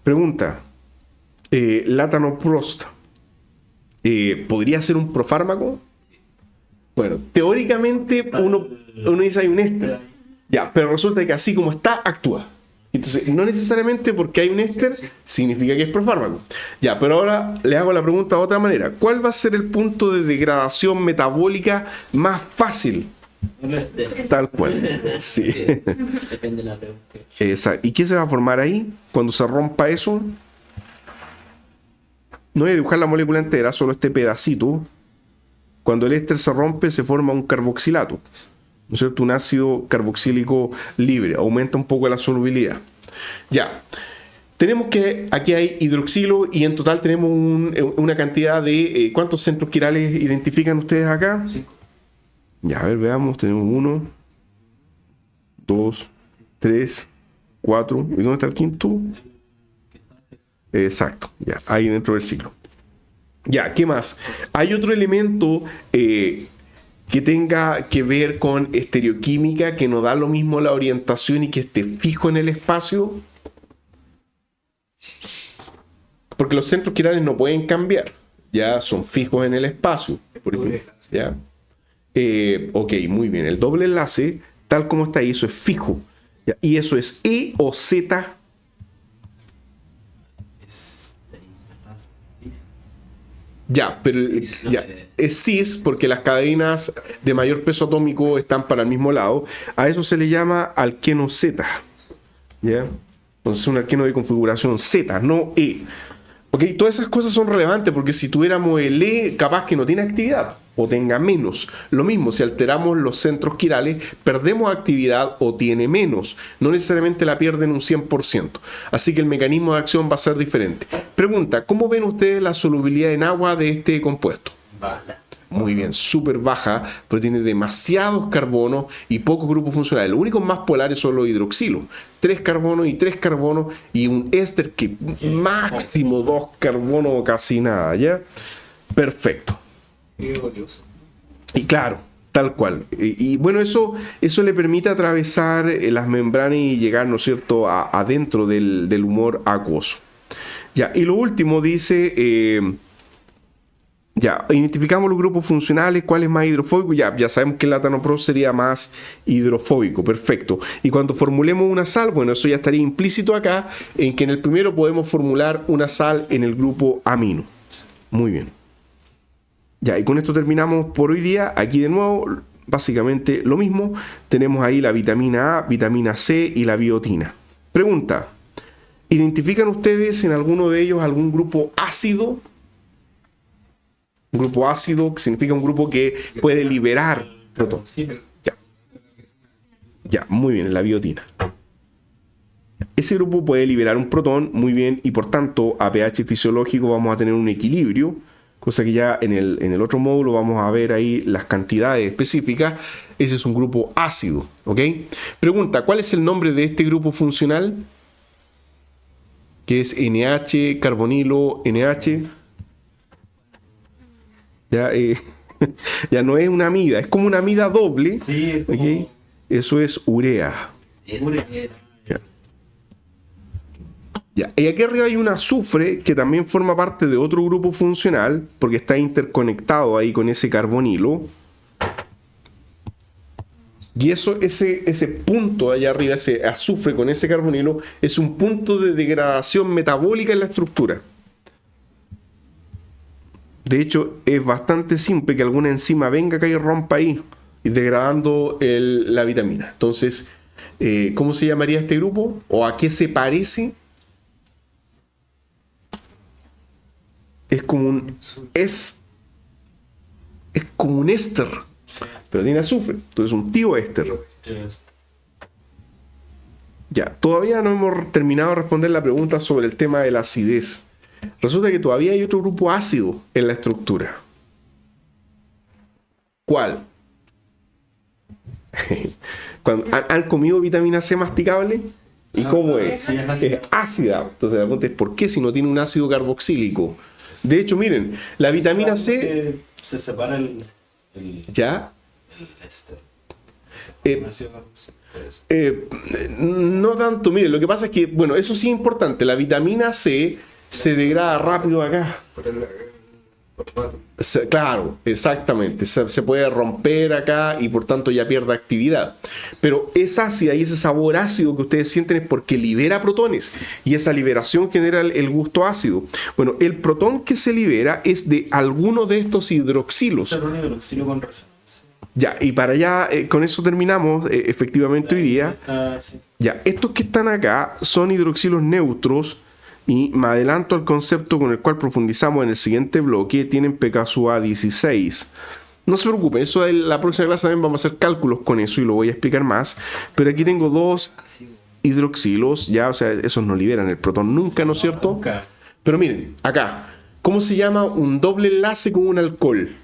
Pregunta, latanoprost, ¿podría ser un profármaco? Bueno, teóricamente uno dice hay un éster, ya, pero resulta que así como está, actúa. Entonces, no necesariamente porque hay un éster significa que es profármaco. Ya, pero ahora le hago la pregunta de otra manera. ¿Cuál va a ser el punto de degradación metabólica más fácil? Tal cual. Sí.
Depende de la pregunta.
Exacto. ¿Y qué se va a formar ahí cuando se rompa eso? No voy a dibujar la molécula entera, solo este pedacito. Cuando el éster se rompe, se forma un carboxilato, ¿no es cierto? Un ácido carboxílico libre. Aumenta un poco la solubilidad. Ya. Tenemos que aquí hay hidroxilo y en total tenemos una cantidad de... ¿cuántos centros quirales identifican ustedes acá?
5.
Ya, a ver, veamos. Tenemos 1, 2, 3, 4. ¿Y dónde está el quinto? Exacto, ya, ahí dentro del ciclo. Ya, ¿qué más? Hay otro elemento que tenga que ver con estereoquímica, que nos da lo mismo la orientación y que esté fijo en el espacio. Porque los centros quirales no pueden cambiar, ya son fijos en el espacio. Por ejemplo, ¿ya? Ok, muy bien. El doble enlace, tal como está ahí, eso es fijo. ¿Ya? Y eso es E o Z. Ya, pero ya, es cis porque las cadenas de mayor peso atómico están para el mismo lado. A eso se le llama alqueno Z. ¿Ya? Entonces un alqueno de configuración Z, no E. Ok, todas esas cosas son relevantes porque si tuviéramos el E, capaz que no tiene actividad o tenga menos. Lo mismo, si alteramos los centros quirales, perdemos actividad o tiene menos. No necesariamente la pierden un 100%. Así que el mecanismo de acción va a ser diferente. Pregunta, ¿cómo ven ustedes la solubilidad en agua de este compuesto?
Baja.
Muy bien, súper baja, pero tiene demasiados carbonos y pocos grupos funcionales. Los únicos más polares son los hidroxilos. 3 carbonos y 3 carbonos y un éster que máximo 2 carbonos o casi nada, ¿ya? Perfecto. Y claro, tal cual. Y bueno, eso le permite atravesar las membranas y llegar, ¿no es cierto?, adentro del humor acuoso. Ya, y lo último dice... ya, identificamos los grupos funcionales, cuál es más hidrofóbico. Ya sabemos que el latanoprost sería más hidrofóbico, perfecto. Y cuando formulemos una sal, bueno, eso ya estaría implícito acá, en que en el primero podemos formular una sal en el grupo amino. Muy bien. Ya, y con esto terminamos por hoy día. Aquí de nuevo, básicamente lo mismo. Tenemos ahí la vitamina A, vitamina C y la biotina. Pregunta, ¿identifican ustedes en alguno de ellos algún grupo ácido? Un grupo ácido que significa un grupo que puede liberar protones. Ya, muy bien, la biotina. Ese grupo puede liberar un protón, muy bien, y por tanto a pH fisiológico vamos a tener un equilibrio, cosa que ya en el otro módulo vamos a ver ahí las cantidades específicas. Ese es un grupo ácido, ¿ok? Pregunta, ¿cuál es el nombre de este grupo funcional? Que es NH, carbonilo, NH. Ya, ya no es una amida, es como una amida doble.
Sí, es como...
¿Okay? Eso es urea. Ya. Y aquí arriba hay un azufre que también forma parte de otro grupo funcional porque está interconectado ahí con ese carbonilo. Y eso, ese punto allá arriba, ese azufre con ese carbonilo, es un punto de degradación metabólica en la estructura. De hecho, es bastante simple que alguna enzima venga acá y rompa ahí, y degradando la vitamina. Entonces, ¿cómo se llamaría este grupo? ¿O a qué se parece? Es como un éster, pero tiene azufre, entonces un tío éster. Ya, todavía no hemos terminado de responder la pregunta sobre el tema de la acidez. Resulta que todavía hay otro grupo ácido en la estructura. ¿Cuál? Cuando han comido vitamina C masticable, ¿y cómo es?
Sí, es ácida.
Es ácida. Entonces la pregunta es ¿por qué si no tiene un ácido carboxílico? De hecho, miren, la vitamina C...
Se separa el
¿Ya?
éster.
No tanto, miren, lo que pasa es que, bueno, eso sí es importante, la vitamina C se degrada rápido acá.
Por el fosfato.
Claro, exactamente, se puede romper acá y por tanto ya pierde actividad. Pero es ácida y ese sabor ácido que ustedes sienten es porque libera protones y esa liberación genera el gusto ácido. Bueno, el protón que se libera es de alguno de estos hidroxilos.
Es un hidroxilo con resonancia.
Ya, y para allá, con eso terminamos efectivamente hoy día.
Sí.
Ya, estos que están acá son hidroxilos neutros y me adelanto al concepto con el cual profundizamos en el siguiente bloque, tienen pKa 16. No se preocupen, eso en la próxima clase también vamos a hacer cálculos con eso y lo voy a explicar más, pero aquí tengo dos hidroxilos, ya, o sea, esos no liberan el protón nunca, ¿no es cierto?
Nunca.
Pero miren, acá, ¿cómo se llama un doble enlace con un alcohol?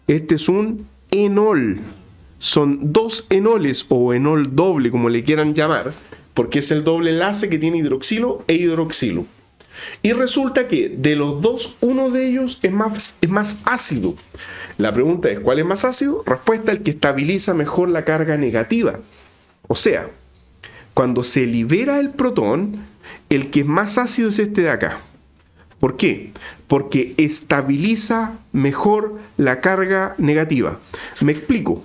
Este es un enol. Son dos enoles o enol doble, como le quieran llamar, porque es el doble enlace que tiene hidroxilo e hidroxilo. Y resulta que de los dos, uno de ellos es más ácido. La pregunta es, ¿cuál es más ácido? Respuesta, el que estabiliza mejor la carga negativa. O sea, cuando se libera el protón, el que es más ácido es este de acá. ¿Por qué? Porque estabiliza mejor la carga negativa. Me explico.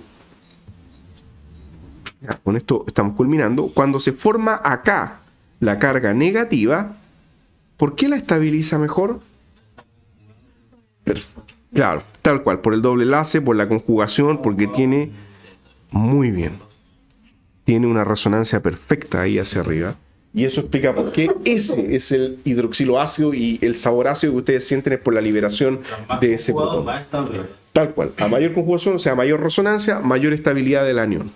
Ya, con esto estamos culminando. Cuando se forma acá la carga negativa, ¿por qué la estabiliza mejor? Claro, tal cual, por el doble enlace, por la conjugación, porque tiene... Muy bien. Tiene una resonancia perfecta ahí hacia arriba. Y eso explica por qué ese es el hidroxilo ácido y el sabor ácido que ustedes sienten es por la liberación de ese protón.
Más estable.
Tal cual. A mayor conjugación, o sea, mayor resonancia, mayor estabilidad del anión.